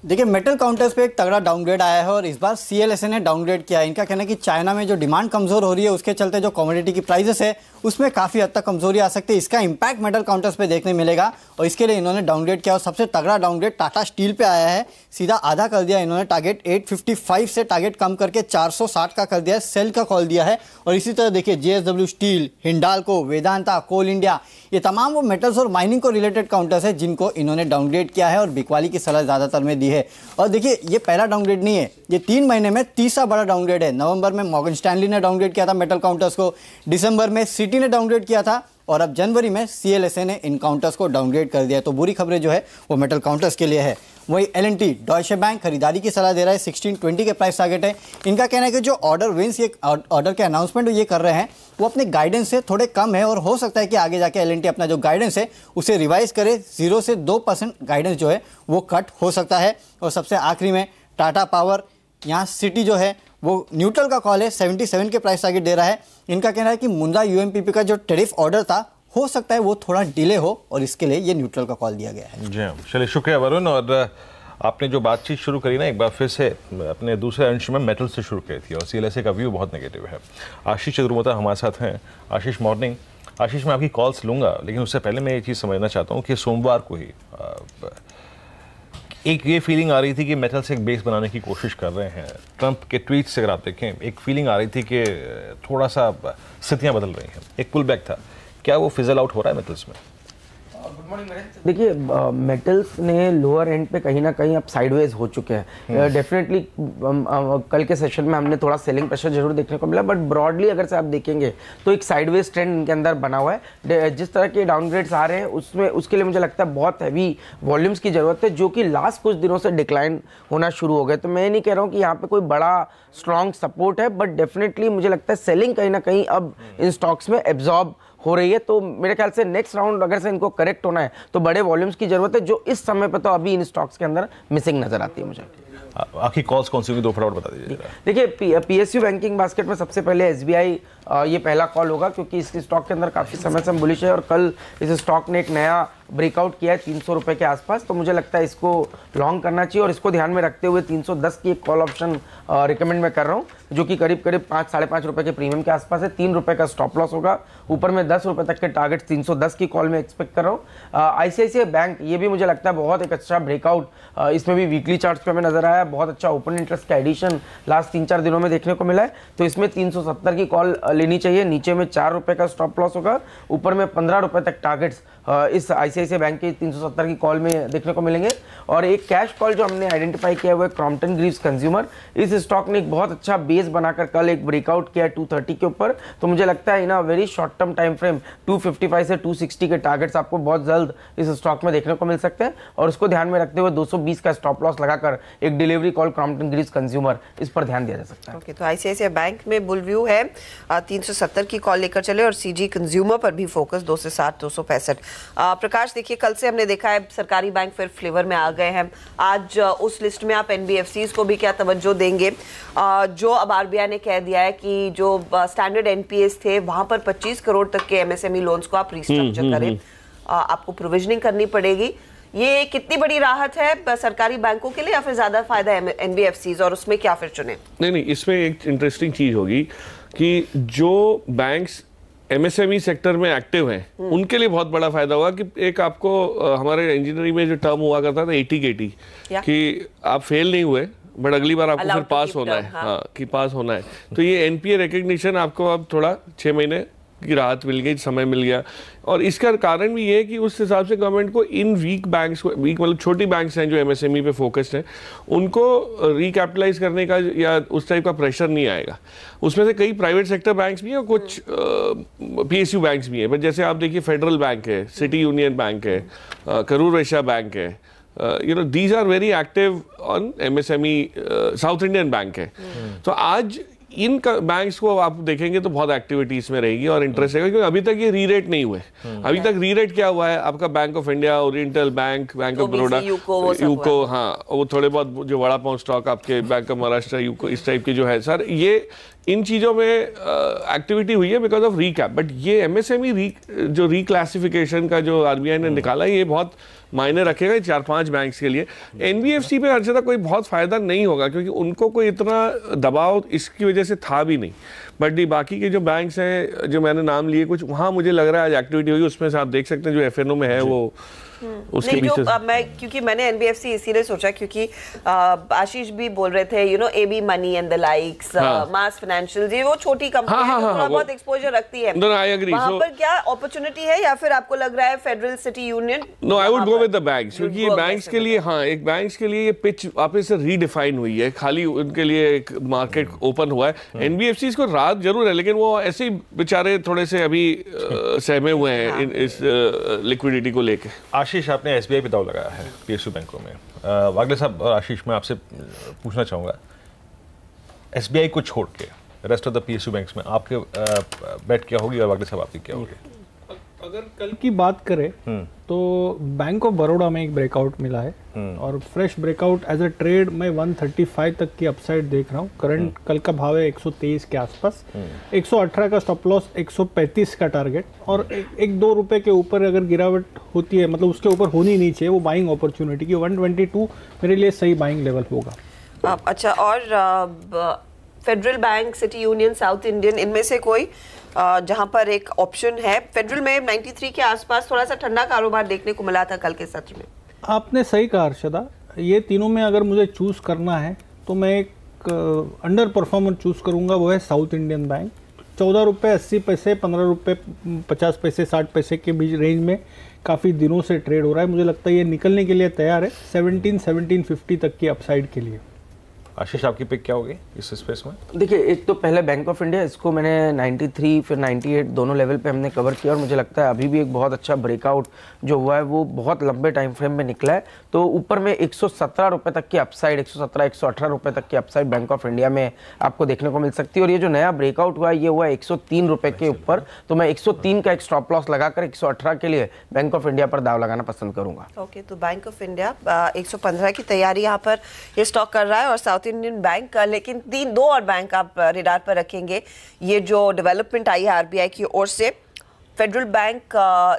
देखिए मेटल काउंटर्स पे एक तगड़ा डाउनग्रेड आया है और इस बार CLSA ने डाउनग्रेड किया है। इनका कहना है कि चाइना में जो डिमांड कमजोर हो रही है उसके चलते जो कमोडिटी की प्राइसेस है उसमें काफ़ी हद तक कमजोरी आ सकती है। इसका इंपैक्ट मेटल काउंटर्स पे देखने मिलेगा और इसके लिए इन्होंने डाउनग्रेड किया और सबसे तगड़ा डाउनग्रेड टाटा स्टील पे आया है। सीधा आधा कर दिया इन्होंने, टारगेट 855 से टारगेट कम करके 460 का कर दिया है, सेल का कॉल दिया है। और इसी तरह देखिए JSW स्टील, हिंडाल्को, वेदांता, कोल इंडिया, ये तमाम वो मेटल्स और माइनिंग को रिलेटेड काउंटर्स है जिनको इन्होंने डाउनग्रेड किया है और बिकवाली की सलाह ज़्यादातर में दी है। और देखिए ये पहला डाउनग्रेड नहीं है, ये 3 महीने में तीसरा बड़ा डाउनग्रेड है। नवंबर में मॉर्गन स्टैनली ने डाउनग्रेड किया था मेटल काउंटर्स को, दिसंबर में सिटी ने डाउनग्रेड किया था और अब जनवरी में CLSA ने इन काउंटर्स को डाउनग्रेड कर दिया है। तो बुरी खबरें जो है वो मेटल काउंटर्स के लिए है। वही L&T डॉयचे बैंक खरीदारी की सलाह दे रहा है, 1620 के प्राइस टारगेट है। इनका कहना है कि जो ऑर्डर विंस, ये ऑर्डर के अनाउंसमेंट ये कर रहे हैं वो अपने गाइडेंस से थोड़े कम है और हो सकता है कि आगे जाके L&T अपना जो गाइडेंस है उसे रिवाइज करे, 0 से 2% गाइडेंस जो है वो कट हो सकता है। और सबसे आखिरी में टाटा पावर, यहाँ सिटी जो है वो न्यूट्रल का कॉल है, 77 के प्राइस टारगेट दे रहा है। इनका कहना है कि मुंद्रा UMPP का जो टैरिफ ऑर्डर था हो सकता है वो थोड़ा डिले हो और इसके लिए ये न्यूट्रल का कॉल दिया गया है। जी हाँ, चलिए शुक्रिया वरुण। और आपने जो बातचीत शुरू करी ना, एक बार फिर से अपने दूसरे अंश में मेटल से शुरू की थी और CLSA का व्यू बहुत नेगेटिव है। आशीष चतुर्वेदी हमारे साथ हैं। आशीष, मॉर्निंग। आशीष, मैं आपकी कॉल्स लूँगा लेकिन उससे पहले मैं ये चीज़ समझना चाहता हूँ कि सोमवार को ही एक ये फीलिंग आ रही थी कि मेटल से एक बेस बनाने की कोशिश कर रहे हैं। ट्रंप के ट्वीट से अगर आप देखें, एक फीलिंग आ रही थी कि थोड़ा सा स्थितियाँ बदल रही हैं, एक पुल बैक था। क्या वो फिजल आउट हो रहा है मेटल्स में? देखिए मेटल्स ने लोअर एंड पे कहीं ना कहीं अब साइडवेज हो चुके हैं। डेफिनेटली कल के सेशन में हमने थोड़ा सेलिंग प्रेशर जरूर देखने को मिला, बट ब्रॉडली अगर से आप देखेंगे तो एक साइडवेज ट्रेंड इनके अंदर बना हुआ है। जिस तरह के डाउनग्रेड्स आ रहे हैं उसमें उसके लिए मुझे लगता है बहुत हैवी वॉल्यूम्स की जरूरत है, जो कि लास्ट कुछ दिनों से डिक्लाइन होना शुरू हो गए। तो मैं नहीं कह रहा हूँ कि यहाँ पे कोई बड़ा स्ट्रॉन्ग सपोर्ट है, बट डेफिनेटली मुझे लगता है सेलिंग कहीं ना कहीं अब इन स्टॉक्स में एब्जॉर्ब हो रही है। तो मेरे ख्याल से नेक्स्ट राउंड अगर से इनको करेक्ट होना है तो बड़े वॉल्यूम्स की जरूरत है, जो इस समय पे तो अभी इन स्टॉक्स के अंदर मिसिंग नजर आती है मुझे। आपकी कॉल्स कौन सी होंगी, दो फटाफट बता दीजिए। देखिए PSU बैंकिंग बास्केट में सबसे पहले SBI ये पहला कॉल होगा, क्योंकि इसके स्टॉक के अंदर काफ़ी समय से हम बुलिश है और कल इस स्टॉक ने एक नया ब्रेकआउट किया है 300 रुपये के आसपास। तो मुझे लगता है इसको लॉन्ग करना चाहिए और इसको ध्यान में रखते हुए 310 की एक कॉल ऑप्शन रिकमेंड मैं कर रहा हूँ, जो कि करीब 5-5.5 रुपये के प्रीमियम के आसपास है। 3 रुपये का स्टॉप लॉस होगा, ऊपर में 10 रुपये तक के टारगेट 310 की कॉल में एक्सपेक्ट कर रहा हूँ। ICICI बैंक, ये भी मुझे लगता है बहुत एक अच्छा ब्रेकआउट, इसमें भी वीकली चार्ट्स पे हमें नजर आया, बहुत अच्छा ओपन इंटरेस्ट का एडिशन लास्ट 3-4 दिनों में देखने को मिला है। तो इसमें 370 की कॉल लेनी चाहिए, नीचे में 4 रुपये का स्टॉप लॉस होगा, ऊपर में 15 रुपये तक टारगेट्स इस ICICI बैंक के 370 की कॉल में देखने को मिलेंगे। और एक कैश कॉल जो हमने आइडेंटिफाई किया हुआ है क्रॉम्पटन ग्रीव्स कंज्यूमर, इस स्टॉक ने एक बहुत अच्छा बेस बनाकर कल एक ब्रेकआउट किया 230 के ऊपर। तो मुझे लगता है in a very short term time frame 255 से 260 के टारगेट्स आपको बहुत जल्द इस स्टॉक में देखने को मिल सकते हैं, और उसको ध्यान में रखते हुए 220 का स्टॉप लॉस लगाकर एक delivery call Crompton Greaves consumer, इस पर ध्यान दिया जा सकता है। ओके, तो ICICI बैंक में बुल व्यू है, 370 की कॉल लेकर चले और CG कंज्यूमर पर भी फोकस 260 265। प्रकाश, देखिए कल से हमने देखा है सरकारी बैंक फिर फ्लेवर में आ गए हैं। आज उस लिस्ट में आप NBFCs को भी क्या तवज्जो देंगे? जो अब RBI ने कह दिया है कि जो स्टैंडर्ड NPAs थे वहां पर 25 करोड़ तक के MSME लोन्स को आप रिस्ट्रक्चर करें, आपको प्रोविजनिंग करनी पड़ेगी। ये कितनी बड़ी राहत है सरकारी बैंकों के लिए या फिर ज्यादा फायदा है NBFCs, और उसमें क्या फिर चुने? नहीं, इसमें एक इंटरेस्टिंग चीज होगी कि जो बैंक्स MSME सेक्टर में एक्टिव हैं उनके लिए बहुत बड़ा फायदा होगा कि एक आपको हमारे इंजीनियरिंग में जो टर्म हुआ करता था 80-80 कि आप फेल नहीं हुए बट अगली बार आपको फिर पास होना है। हाँ, कि पास होना है। तो ये NPA रिकग्निशन आपको अब थोड़ा 6 महीने की राहत मिल गई, समय मिल गया। और इसका कारण भी ये है कि उस हिसाब से गवर्नमेंट को इन वीक बैंक्स को, वीक मतलब छोटी बैंक्स हैं जो MSME पे फोकस्ड हैं, उनको रिकैपिटलाइज करने का या उस टाइप का प्रेशर नहीं आएगा। उसमें से कई प्राइवेट सेक्टर बैंक्स भी हैं और कुछ PSU बैंक्स भी हैं। बट जैसे आप देखिए फेडरल बैंक है, सिटी यूनियन बैंक है, करूर वैश्य बैंक है, these are very active on MSME, south Indian bank है। तो आज इन बैंक्स को आप देखेंगे तो बहुत एक्टिविटी इसमें रहेगी और इंटरेस्ट रहेगा, क्योंकि अभी तक ये री रेट नहीं हुए। अभी तक री रेट क्या हुआ है आपका? Bank of India, oriental bank, bank of Baroda, UCO, हाँ, वो थोड़े बहुत जो वड़ा पाव स्टॉक आपके बैंक ऑफ महाराष्ट्र, यूको, इस टाइप के जो है सर, इन चीज़ों में एक्टिविटी हुई है बिकॉज ऑफ रीकैप। बट ये एमएसएमई जो रिक्लासिफिकेशन का जो आरबीआई ने निकाला, ये बहुत मायने रखेगा 4-5 बैंक्स के लिए। एनबीएफसी पे हर कोई बहुत फ़ायदा नहीं होगा क्योंकि उनको कोई इतना दबाव इसकी वजह से था भी नहीं। बट ये बाकी के जो बैंक्स हैं जो मैंने नाम लिए कुछ, वहाँ मुझे लग रहा है आज एक्टिविटी हुई। उसमें से आप देख सकते हैं जो एफएनओ में है वो उसके नहीं, जो मैं क्योंकि मैंने एनबीएफसी इसीलिए सोचा क्योंकि आशीष भी बोल रहे थे AB money and the likes, MAS financial, ये वो छोटी कंपनी है जो थोड़ा बहुत एक्सपोजर रखती है। वहां पर क्या अपॉर्चुनिटी है या फिर आपको लग रहा है Federal City Union? No, I would go with the banks क्योंकि बैंक्स के लिए एक बैंक्स के लिए ये पिच वापस से रीडिफाइन हुई है, खाली उनके लिए एक मार्केट ओपन हुआ है। एनबीएफसी को राहत जरूर है लेकिन वो ऐसे ही बेचारे थोड़े से अभी सहमे हुए हैं इस लिक्विडिटी को लेके। आशीष, आपने एसबीआई पे दाव लगाया है पीएसयू बैंकों में। वागले साहब और आशीष, मैं आपसे पूछना चाहूँगा, एसबीआई को छोड़ के rest of the PSU banks में आपके बेट क्या होगी और वागले साहब आपकी क्या होगी? अगर कल की बात करें तो बैंक ऑफ बड़ौदा में एक ब्रेकआउट मिला है और fresh breakout as a trade मैं 135 तक की अपसाइड देख रहा हूँ। करंट कल का भाव है 123 के आसपास, 118 का स्टॉप लॉस, 135 का टारगेट, और 1-2 रुपए के ऊपर अगर गिरावट होती है, मतलब उसके ऊपर होनी नहीं चाहिए वो बाइंग अपॉर्चुनिटी की। 122 मेरे लिए सही बाइंग लेवल होगा। अच्छा, और federal bank, city union, south Indian, इनमें से कोई जहां पर एक ऑप्शन है? फेडरल में 93 के आसपास थोड़ा सा ठंडा कारोबार देखने को मिला था कल के सत्र में। आपने सही कहा अर्शदा, ये तीनों में अगर मुझे चूज करना है तो मैं एक अंडर परफॉर्मर चूज करूंगा, वो है साउथ इंडियन बैंक। 14 रुपये 80 पैसे, 15 रुपये 50 पैसे, 60 पैसे के बीच रेंज में काफ़ी दिनों से ट्रेड हो रहा है। मुझे लगता है ये निकलने के लिए तैयार है 1750 तक की अपसाइड के लिए। आशीष, आपकी पिक क्या होगी इस स्पेस में? देखिए, एक तो पहले बैंक ऑफ इंडिया, इसको मैंने 93 फिर 98 दोनों लेवल पे हमने कवर किया और मुझे लगता है अभी भी एक बहुत अच्छा ब्रेकआउट जो हुआ है वो बहुत लंबे टाइम फ्रेम में निकला है। तो ऊपर में 117 रुपये तक की अपसाइड, 117-118 रुपये तक की अपसाइड बैंक ऑफ इंडिया में आपको देखने को मिल सकती है। और ये जो नया ब्रेकआउट हुआ है ये हुआ 103 रुपये के ऊपर, तो मैं 103 का एक स्टॉप लॉस लगाकर 118 के लिए बैंक ऑफ इंडिया पर दाव लगाना पसंद करूंगा। ओके, तो बैंक ऑफ इंडिया 115 की तैयारी यहाँ पर ये स्टॉक कर रहा है और साउथ इंडियन बैंक, लेकिन 2 और बैंक आप रेडार पर रखेंगे। ये जो डेवलपमेंट आई है आरबीआई की ओर से, फेडरल बैंक,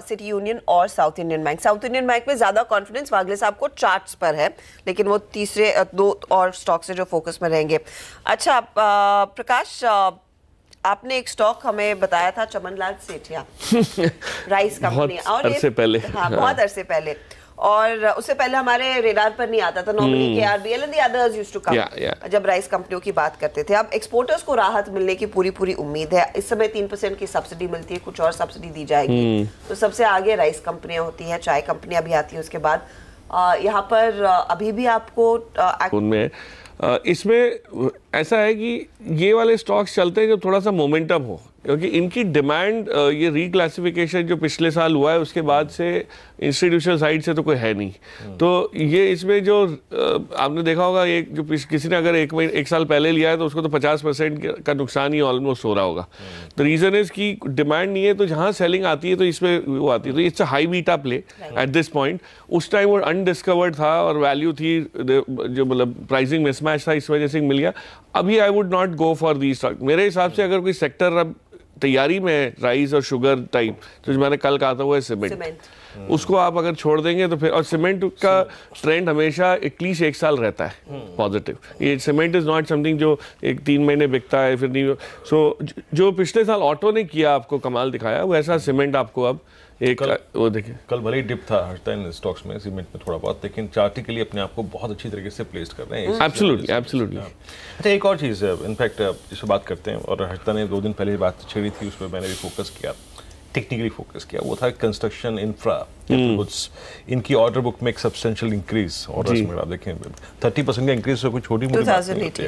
सिटी यूनियन और south Indian bank. South Indian bank में ज्यादा कॉन्फिडेंस वागले साहब को चार्ट्स पर है, लेकिन वो तीसरे 2 और स्टॉक से जो फोकस में रहेंगे। अच्छा प्रकाश, आपने एक स्टॉक हमें बताया था, चमनलाल सेठिया राइस कंपनी, और अरसे पहले, हाँ बहुत अरसे पहले, और उससे पहले हमारे रेडार पर नहीं आता था normally KRBL and the others used to come जब राइस कंपनियों की बात करते थे। अब एक्सपोर्टर्स को राहत मिलने की पूरी उम्मीद है। इस समय 3% की सब्सिडी मिलती है, कुछ और सब्सिडी दी जाएगी, तो सबसे आगे राइस कंपनियां होती हैं, चाय कंपनियां भी आती हैं उसके बाद। यहाँ पर अभी भी आपको उनमें इसमें ऐसा है कि ये वाले स्टॉक्स चलते हैं जब थोड़ा सा मोमेंटम हो, क्योंकि इनकी डिमांड, ये रिक्लासिफिकेशन जो पिछले साल हुआ है उसके बाद से इंस्टीट्यूशनल साइड से तो कोई है नहीं। तो ये इसमें जो आपने देखा होगा, एक जो किसी ने अगर एक साल पहले लिया है तो उसको तो 50% का नुकसान ही ऑलमोस्ट हो रहा होगा। द रीजन इज कि डिमांड नहीं है, तो जहाँ सेलिंग आती है तो इसमें वो आती है। तो it's a high beta play at this point. उस टाइम वो अनडिस्कवर्ड था और वैल्यू थी, जो मतलब प्राइसिंग मिसमैच था, इस वजह से मिल गया। अभी I would not go for these stock. मेरे हिसाब से अगर कोई सेक्टर अब तैयारी में राइस और शुगर टाइप, तो जो मैंने कल कहा था वो है सीमेंट। उसको आप अगर छोड़ देंगे तो फिर, और सीमेंट का ट्रेंड हमेशा एटलीस्ट 1 साल रहता है पॉजिटिव। ये सीमेंट इज नॉट समथिंग जो 1-3 महीने बिकता है फिर नहीं। सो जो पिछले साल ऑटो ने किया, आपको कमाल दिखाया, वैसा सीमेंट आपको अब एक वो देखिए, कल भले ही डिप था हटता इन स्टॉक्स में, सीमेंट में थोड़ा बहुत, लेकिन चार्टिकली अपने आप को बहुत अच्छी तरीके से प्लेस कर रहे हैं। एब्सोल्युटली। अच्छा, एक और चीज़ है, इनफैक्ट जिससे बात करते हैं, और हटता ने 2 दिन पहले बात छेड़ी थी, उस पर मैंने भी फोकस किया, टेक्निकली फोकस किया, वो था कंस्ट्रक्शन इंफ्रा, इनकी ऑर्डर बुक में एक सब्सटेंशियल इंक्रीज, ऑर्डर्स में आप देखें 30% का इंक्रीज, तो कोई छोटी मोटी बात नहीं होती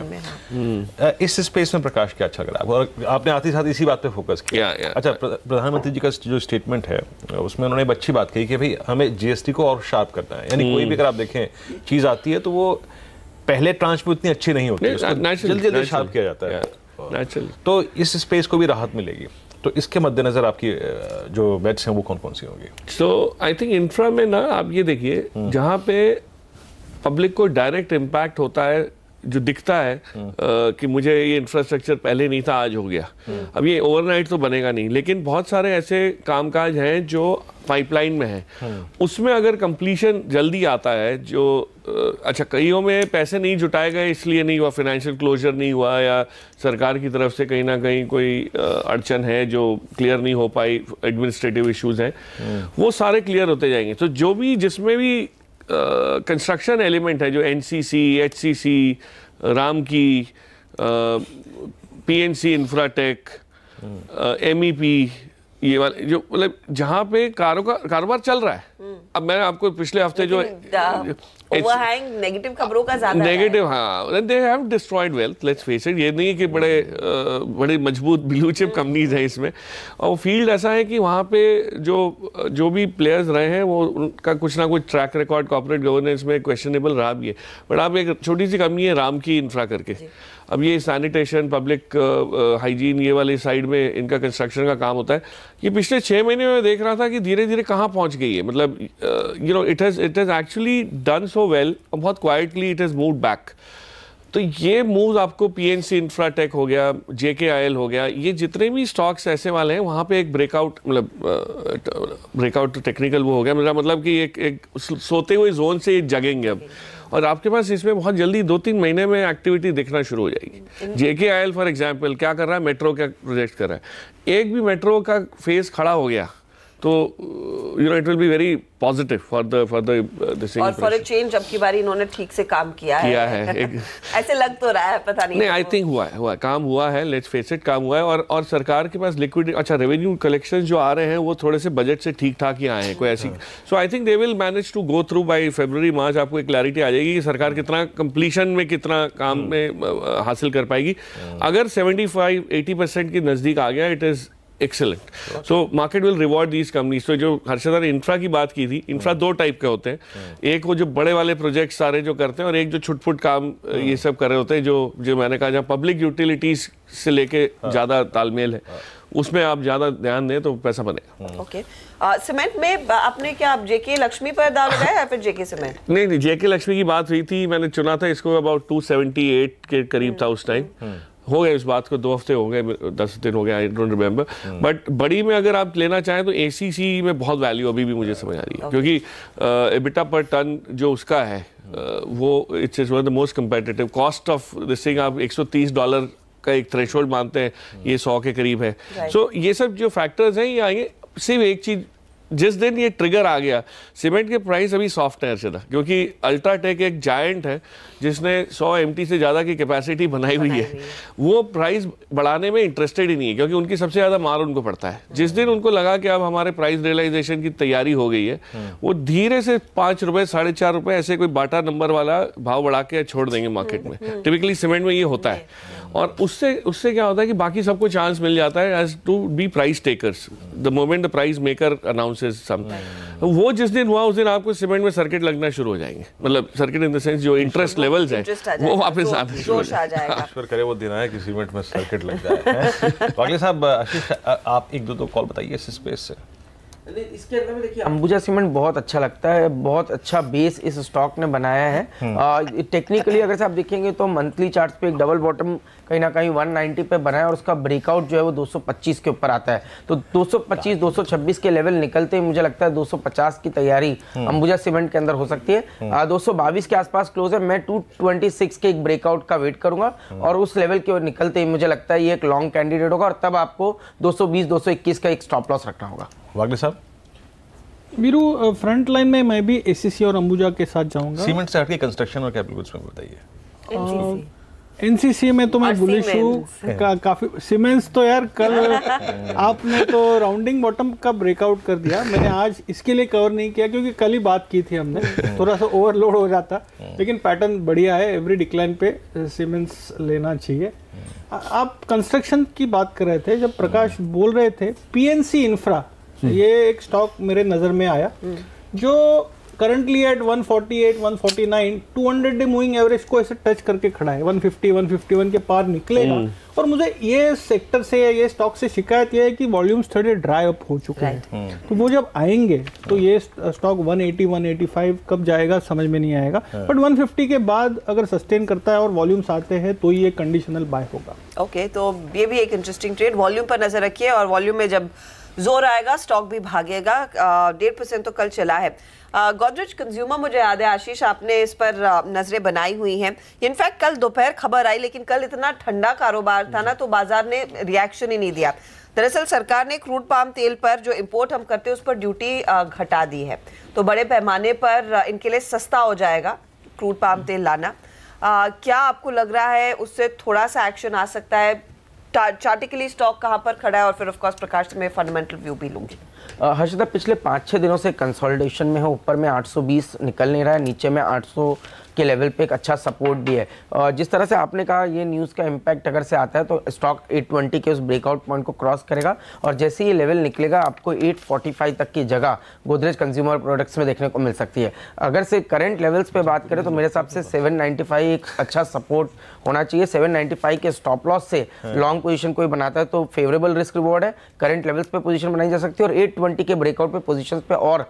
है। इस स्पेस में प्रकाश क्या अच्छा लगा, और आपने आते साथ इसी बात पे फोकस किया। अच्छा, प्रधानमंत्री जी का जो स्टेटमेंट है उसमें उन्होंने एक अच्छी बात कही कि भाई हमें जीएसटी को और शार्प करना है, यानी कोई भी अगर आप देखें चीज आती है तो वो पहले ट्रांच में उतनी अच्छी नहीं होती, जल्दी शार्प किया जाता है, तो इस स्पेस को भी राहत मिलेगी। तो इसके मद्देनजर आपकी जो बेट्स हैं वो कौन कौन सी होंगी? सो आई थिंक इंफ्रा में ना, आप ये देखिए, जहाँ पे पब्लिक को डायरेक्ट इम्पैक्ट होता है, जो दिखता है कि मुझे ये इंफ्रास्ट्रक्चर पहले नहीं था, आज हो गया। अब ये ओवरनाइट तो बनेगा नहीं, लेकिन बहुत सारे ऐसे कामकाज हैं जो पाइपलाइन में है। उसमें अगर कंप्लीशन जल्दी आता है, जो अच्छा कईयों में पैसे नहीं जुटाए गए इसलिए नहीं हुआ, फाइनेंशियल क्लोजर नहीं हुआ, या सरकार की तरफ से कहीं ना कहीं कोई अड़चन है जो क्लियर नहीं हो पाई, एडमिनिस्ट्रेटिव इश्यूज हैं, वो सारे क्लियर होते जाएंगे। तो जो भी जिसमें भी कंस्ट्रक्शन एलिमेंट है, जो एनसीसी, एचसीसी, राम की, पीएनसी इंफ्राटेक, एमईपी, ये वाले जो मतलब जहाँ पे कारोबार चल रहा है। अब मैं आपको पिछले हफ्ते जो ओवरहैंग नेगेटिव खबरों का ज्यादा नेगेटिव, हाँ, they have destroyed wealth, let's face it. ये नहीं है कि बड़े मजबूत ब्लू चिप कंपनीज हैं इसमें, और फील्ड ऐसा है कि वहाँ पे जो भी प्लेयर्स रहे हैं वो उनका कुछ ना कुछ ट्रैक रिकॉर्ड कॉर्पोरेट गवर्नेंस में क्वेश्चनेबल रहा भी है। बट आप एक छोटी सी कंपनी है राम की इंफ्रा करके, अब ये सैनिटेशन, पब्लिक हाइजीन, ये वाली साइड में इनका कंस्ट्रक्शन का काम होता है। ये पिछले 6 महीने में देख रहा था कि धीरे धीरे कहाँ पहुँच गई है। मतलब you know it has actually done so well, बहुत quietly it has moved back. तो ये मूव आपको पीएनसी इंफ्राटेक हो गया, जेकेआईएल हो गया, ये जितने भी स्टॉक्स ऐसे वाले हैं वहाँ पे एक ब्रेकआउट, मतलब ब्रेकआउट टेक्निकल वो हो गया, मेरा मतलब कि एक सोते हुए जोन से जगेंगे अब, और आपके पास इसमें बहुत जल्दी 2-3 महीने में एक्टिविटी दिखना शुरू हो जाएगी। जेकेआईएल फॉर एग्जांपल क्या कर रहा है, मेट्रो का प्रोजेक्ट कर रहा है। एक भी मेट्रो का फेज खड़ा हो गया तो you know it will be very positive for the this और फॉर अ चेंज अब की बारी इन्होंने ठीक से काम किया है। ऐसे लग तो रहा है, पता नहीं आई थिंक हुआ काम हुआ है, लेट्स फेस इट, काम हुआ है। और सरकार के पास लिक्विडिटी, अच्छा रेवेन्यू कलेक्शन जो आ रहे हैं वो थोड़े से बजट से ठीक ठाक ही आए हैं, कोई ऐसी। So I think they will manage to go through by February March. आपको एक क्लैरिटी आ जाएगी कि सरकार कितना कंप्लीशन में, कितना काम में हासिल कर पाएगी। अगर 75-80% के नजदीक आ गया, it is excellent. So market will reward these companies. तो जो हर्षदा ने इंफ्रा की बात की थी, इंफ्रा 2 टाइप के होते हैं, एक वो जो बड़े वाले प्रोजेक्ट सारे जो करते हैं, और एक जो छुटपुट काम ये सब कर रहे होते हैं, जो मैंने कहा जहाँ पब्लिक यूटिलिटीज से लेके ज्यादा तालमेल है, उसमें आप ज्यादा ध्यान दें तो पैसा बनेगा। ओके, सीमेंट में आपने क्या आप जेके लक्ष्मी पर दाव लगाया या फिर जेके सीमेंट? नहीं, जेके लक्ष्मी की बात हुई थी, मैंने चुना था इसको, अबाउट 278 के करीब था उस टाइम। हो गए इस बात को 2 हफ्ते हो गए, 10 दिन हो गए, आई डोंट रिमेंबर। बट बड़ी में अगर आप लेना चाहें तो एसीसी में बहुत वैल्यू अभी भी मुझे समझ आ रही है, क्योंकि एबिटा पर टन जो उसका है वो it's one of the most competitive. Cost of this thing आप $130 का एक थ्रेशोल्ड मानते हैं, ये 100 के करीब है। सो ये सब जो फैक्टर्स हैं ये आएंगे। सिर्फ एक चीज, जिस दिन ये ट्रिगर आ गया, सीमेंट के प्राइस अभी सॉफ्ट है अर्षदा, क्योंकि अल्ट्राटेक एक जायंट है जिसने 100 MT से ज़्यादा की कैपेसिटी बनाई हुई है, वो प्राइस बढ़ाने में इंटरेस्टेड ही नहीं है, क्योंकि उनकी सबसे ज़्यादा मार उनको पड़ता है। जिस दिन उनको लगा कि अब हमारे प्राइस रियलाइजेशन की तैयारी हो गई है, वो धीरे से ₹5, ₹4.5 ऐसे कोई बाटा नंबर वाला भाव बढ़ा के छोड़ देंगे मार्केट में। टिपिकली सीमेंट में ये होता है, और उससे क्या होता है कि बाकी सबको चांस मिल जाता है as to be price takers the moment the price maker announces something. वो जिस दिन हुआ उस दिन आपको सीमेंट में सर्किट लगना शुरू हो जाएंगे, मतलब सर्किट इन द सेंस जो इंटरेस्ट लेवल्स हैं वो वापस आने शुरू हो जाएगा। ईश्वर करे वो दिन आए कि सीमेंट में सर्किट लग जाए। वाकई साहब, आशीष आप 1-2 कॉल बताइए इस स्पेस से। इसके अंदर में देखिए अंबुजा सीमेंट बहुत अच्छा लगता है, बहुत अच्छा बेस इस स्टॉक ने बनाया है। टेक्निकली अगर से आप देखेंगे तो मंथली चार्ट पे एक डबल बॉटम कहीं ना कहीं 190 पे बना है, और उसका ब्रेकआउट जो है वो 225 के ऊपर आता है। तो 225-226 के लेवल निकलते ही मुझे लगता है 250 की तैयारी अंबुजा सीमेंट के अंदर हो सकती है। 222 के आसपास क्लोज है, मैं 226 के एक ब्रेकआउट का वेट करूंगा, और उस लेवल के निकलते ही मुझे लगता है ये एक लॉन्ग कैंडिडेट होगा, और तब आपको 220-221 का एक स्टॉप लॉस रखना होगा। वागले साहब, वीरू फ्रंट लाइन में मैं भी एसीसी और अंबुजा के साथ जाऊंगा। सीमेंट से हटके कंस्ट्रक्शन और कैपिटल गुड्स में बताइए। एनसीसी में तो मैं बुलिश हूँ काफी। सीमेंट्स तो यार कल आपने तो राउंडिंग बॉटम का ब्रेकआउट कर दिया, मैंने आज इसके लिए कवर नहीं किया क्योंकि कल ही बात की थी हमने, थोड़ा सा ओवरलोड हो जाता, लेकिन पैटर्न बढ़िया है, एवरी डिक्लाइन पे सीमेंट्स लेना चाहिए। आप कंस्ट्रक्शन की बात कर रहे थे, जब प्रकाश बोल रहे थे पीएनसी इंफ्रा, ये एक स्टॉक मेरे नज़र में आया जो currently at 148, 149, 200 day moving average को ऐसे टच करके खड़ा है, 150, 151 के पार निकलेगा। और मुझे ये सेक्टर से, ये स्टॉक से शिकायत ये है कि वॉल्यूम्स थोड़े ड्राई अप हो चुके हैं, तो वो जब आएंगे तो ये स्टॉक 180, 185 कब जाएगा समझ में नहीं आएगा, बट 150 के बाद अगर सस्टेन करता है और वॉल्यूम्स आते हैं तो ये कंडीशनल बाय होगा। ओके, तो ये भी एक इंटरेस्टिंग ट्रेड। वॉल्यूम पर नजर रखिए, और वॉल्यूम में जब जोर आएगा स्टॉक भी भागेगा। 1.5% तो कल चला है। गोदरेज कंज्यूमर, मुझे याद है आशीष आपने इस पर नजरें बनाई हुई हैं। इनफैक्ट कल दोपहर खबर आई, लेकिन कल इतना ठंडा कारोबार था ना, तो बाजार ने रिएक्शन ही नहीं दिया। दरअसल सरकार ने क्रूड पाम तेल पर जो इंपोर्ट हम करते हैं उस पर ड्यूटी घटा दी है, तो बड़े पैमाने पर इनके लिए सस्ता हो जाएगा क्रूड पाम तेल लाना। क्या आपको लग रहा है उससे थोड़ा सा एक्शन आ सकता है? चार्टिकली स्टॉक कहां पर खड़ा है? और फिर ऑफ कोर्स प्रकाश में फंडामेंटल व्यू भी लूंगी। हर्षदा, पिछले 5-6 दिनों से कंसोलिडेशन में है, ऊपर में 820 निकल नहीं रहा है, नीचे में 800 के लेवल पे एक अच्छा सपोर्ट भी है। जिस तरह से आपने कहा ये न्यूज़ का इम्पैक्ट अगर से आता है तो स्टॉक 820 के उस ब्रेकआउट पॉइंट को क्रॉस करेगा, और जैसे ये लेवल निकलेगा आपको 845 तक की जगह गोदरेज कंज्यूमर प्रोडक्ट्स में देखने को मिल सकती है। अगर से करंट लेवल्स पे बात करें तो मेरे हिसाब से 795 एक अच्छा सपोर्ट होना चाहिए। 795 के स्टॉप लॉस से लॉन्ग पोजीशन कोई बनाता है तो फेवरेबल रिस्क रिवॉर्ड है, करंट लेवल्स पे पोजीशन बनाई जा सकती है, और 820 के ब्रेकआउट पे पोजीशंस पे और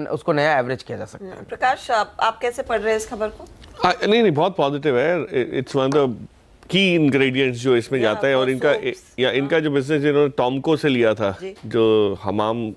उसको नया एवरेज किया जा सकता है। प्रकाश, आप कैसे पढ़ रहे हैं इस खबर को? नहीं, बहुत पॉजिटिव है। It's one of the key ingredients जो इसमें जाता है, और इनका जो बिजनेस इन्होंने टॉमको से लिया था, जो हमाम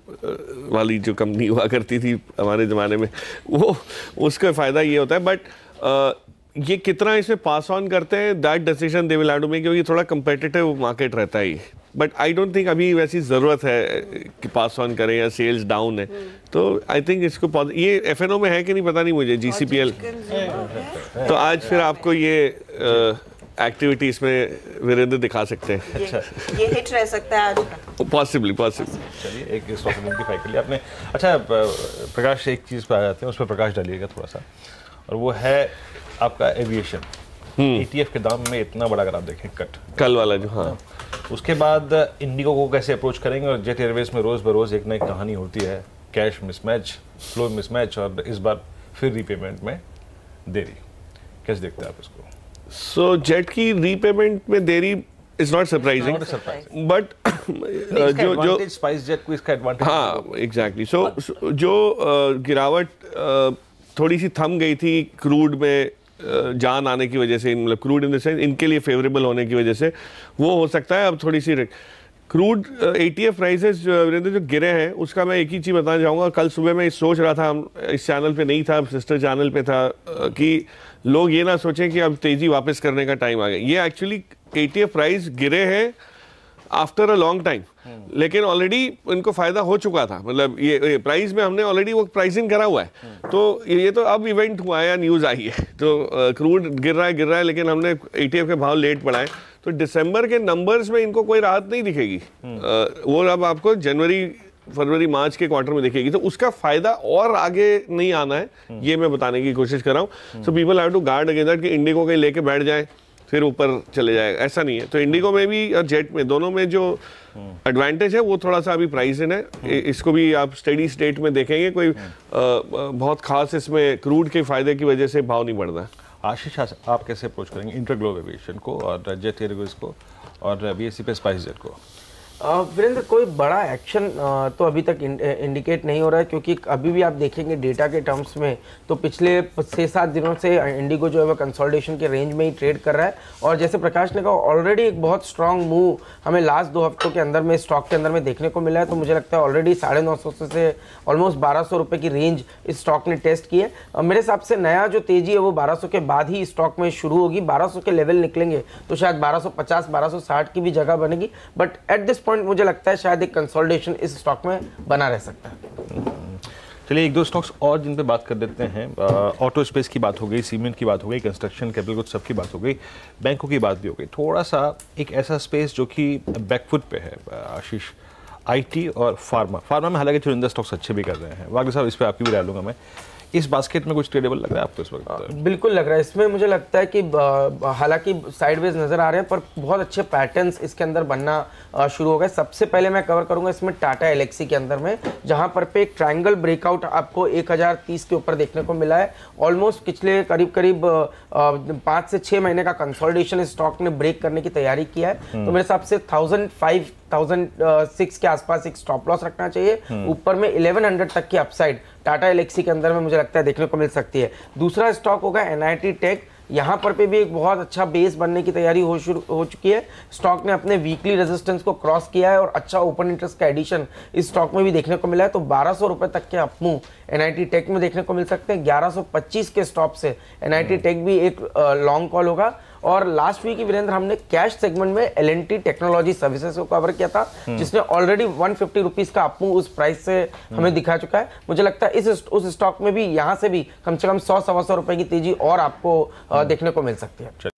वाली जो कंपनी हुआ करती थी हमारे ज़माने में, वो उसका फ़ायदा ये होता है। बट ये कितना इसमें पास ऑन करते हैं, that decision they will have to make, क्योंकि थोड़ा कंपेटिटिव मार्केट रहता है ये। बट आई डोंट थिंक अभी वैसी ज़रूरत है कि पास ऑन करें या सेल्स डाउन है, तो आई थिंक इसको ये एफएनओ में है कि नहीं पता नहीं मुझे, जीसीपीएल। तो आज फिर आपको ये एक्टिविटी इसमें वीरेंद्र दिखा सकते हैं। ये हिट रह सकता है आज, पॉसिबली। चलिए, एक स्टॉक आइडेंटिफाई कर लिया आपने। अच्छा प्रकाश, एक चीज़ पर आ जाते हैं, उस पर प्रकाश डालिएगा थोड़ा सा, और वो है आपका एविएशन। ETF के दाम में इतना बड़ा अगर आप देखें कट कल वाला जो, हाँ, उसके बाद इंडिगो को कैसे अप्रोच करेंगे, और जेट एयरवेज में रोज बरोज एक नई कहानी होती है, कैश मिसमैच, फ्लो मिसमैच, और इस बार फिर रीपेमेंट में देरी। कैसे देखते हैं आप इसको? सो जेट की रीपेमेंट में देरी इज नॉट सरप्राइजिंग, बट जो स्पाइस जेट को इसका एडवांटेज, हाँ एग्जैक्टली। सो जो गिरावट थोड़ी सी थम गई थी क्रूड में जान आने की वजह से, मतलब क्रूड इन द सेंस इनके लिए फेवरेबल होने की वजह से, वो हो सकता है अब थोड़ी सी क्रूड ATF प्राइसेस जो गिरे हैं, उसका मैं एक ही चीज़ बताना चाहूँगा। कल सुबह मैं सोच रहा था, हम इस चैनल पे नहीं था, सिस्टर चैनल पे था, कि लोग ये ना सोचें कि अब तेज़ी वापस करने का टाइम आ गया। ये एक्चुअली ATF प्राइस गिरे हैं आफ्टर अ लॉन्ग टाइम, लेकिन ऑलरेडी इनको फायदा हो चुका था, मतलब ये प्राइस में हमने ऑलरेडी वो प्राइसिंग करा हुआ है, तो ये तो अब इवेंट हुआ है या न्यूज़ आई है, तो क्रूड गिर रहा है, लेकिन हमने ATF के भाव लेट बढ़ाए, तो दिसंबर के नंबर्स में इनको कोई राहत नहीं दिखेगी। वो अब आपको जनवरी, फरवरी, मार्च के क्वार्टर में दिखेगी, तो उसका फायदा और आगे नहीं आना है, ये मैं बताने की कोशिश कर रहा हूँ। So people have to guard against that कि इंडिगो के लेके बैठ जाए फिर ऊपर चले जाएगा, ऐसा नहीं है। तो इंडिगो में भी और जेट में, दोनों में जो एडवांटेज है वो थोड़ा सा अभी प्राइसिंग है, इसको भी आप स्टेडी स्टेट में देखेंगे, कोई बहुत खास इसमें क्रूड के फायदे की वजह से भाव नहीं बढ़ रहा है। आशीष, आप कैसे अप्रोच करेंगे इंटरग्लोब एविएशन को और जेट एयरवेज को और BSE पे स्पाइस जेट को? वीरेंद्र, कोई बड़ा एक्शन तो अभी तक इंडिकेट नहीं हो रहा है, क्योंकि अभी भी आप देखेंगे डेटा के टर्म्स में तो पिछले 6-7 दिनों से इंडिगो जो है वो कंसोलिडेशन के रेंज में ही ट्रेड कर रहा है, और जैसे प्रकाश ने कहा ऑलरेडी एक बहुत स्ट्रांग मूव हमें लास्ट 2 हफ्तों के अंदर में स्टॉक के अंदर में देखने को मिला है। तो मुझे लगता है ऑलरेडी 950 से ऑलमोस्ट 1200 रुपये की रेंज इस स्टॉक ने टेस्ट की है। मेरे हिसाब से नया जो तेजी है वो 1200 के बाद ही स्टॉक में शुरू होगी। 1200 के लेवल निकलेंगे तो शायद 1250, 1260 की भी जगह बनेगी, बट एट दिस पॉइंट मुझे लगता है शायद एक कंसोलिडेशन इस स्टॉक में बना रह सकता है। चलिए, 1-2 स्टॉक्स और जिन पे बात कर देते हैं। ऑटो स्पेस की बात हो गई, सीमेंट की बात हो गई, कंस्ट्रक्शन, कैपिटल गुड्स सब की बात हो गई, बैंकों की बात भी हो गई। थोड़ा सा एक ऐसा स्पेस जो कि बैकफुट पे है आशीष, IT और फार्मा में हालांकि चुनिंदा स्टॉक्स अच्छे भी कर रहे हैं। वागले साहब, इस पर आपकी भी राय लूँगा मैं इस बास्केट में कुछ ट्रेडेबल लग रहा है आपको इस वक्त? बिल्कुल लग रहा है। इसमें मुझे लगता है कि हालांकि साइडवेज नजर आ रहे हैं पर बहुत अच्छे पैटर्न्स इसके अंदर बनना शुरू हो गए। सबसे पहले मैं कवर करूंगा इसमें टाटा एलेक्सी के अंदर में, जहां पर पे एक ट्रायंगल ब्रेकआउट आपको 1030 के ऊपर देखने को मिला है। ऑलमोस्ट पिछले करीब 5 से 6 महीने का कंसोलिडेशन इस स्टॉक ने ब्रेक करने की तैयारी किया है। तो मेरे हिसाब से 1005-1006 के आसपास एक स्टॉप लॉस रखना चाहिए। ऊपर में 1100 तक की अपसाइड टाटा एलेक्सी के अंदर में मुझे लगता है देखने को मिल सकती है। दूसरा स्टॉक होगा NIT टेक। यहाँ पर भी एक बहुत अच्छा बेस बनने की तैयारी हो चुकी है। स्टॉक ने अपने वीकली रेजिस्टेंस को क्रॉस किया है और अच्छा ओपन इंटरेस्ट का एडिशन इस स्टॉक में भी देखने को मिला है। तो 1200 रुपए तक के अपमूव NIT टेक में देखने को मिल सकते हैं। 1125 के स्टॉप से NIT टेक भी एक लॉन्ग कॉल होगा। और लास्ट वीक ही वीरेंद्र हमने कैश सेगमेंट में L&T टेक्नोलॉजी सर्विसेज को कवर किया था, जिसने ऑलरेडी 150 रुपीज का अपमूव उस प्राइस से हमें दिखा चुका है। मुझे लगता है उस स्टॉक में भी यहाँ से भी कम से कम 100-125 रुपए की तेजी और आपको देखने को मिल सकती है।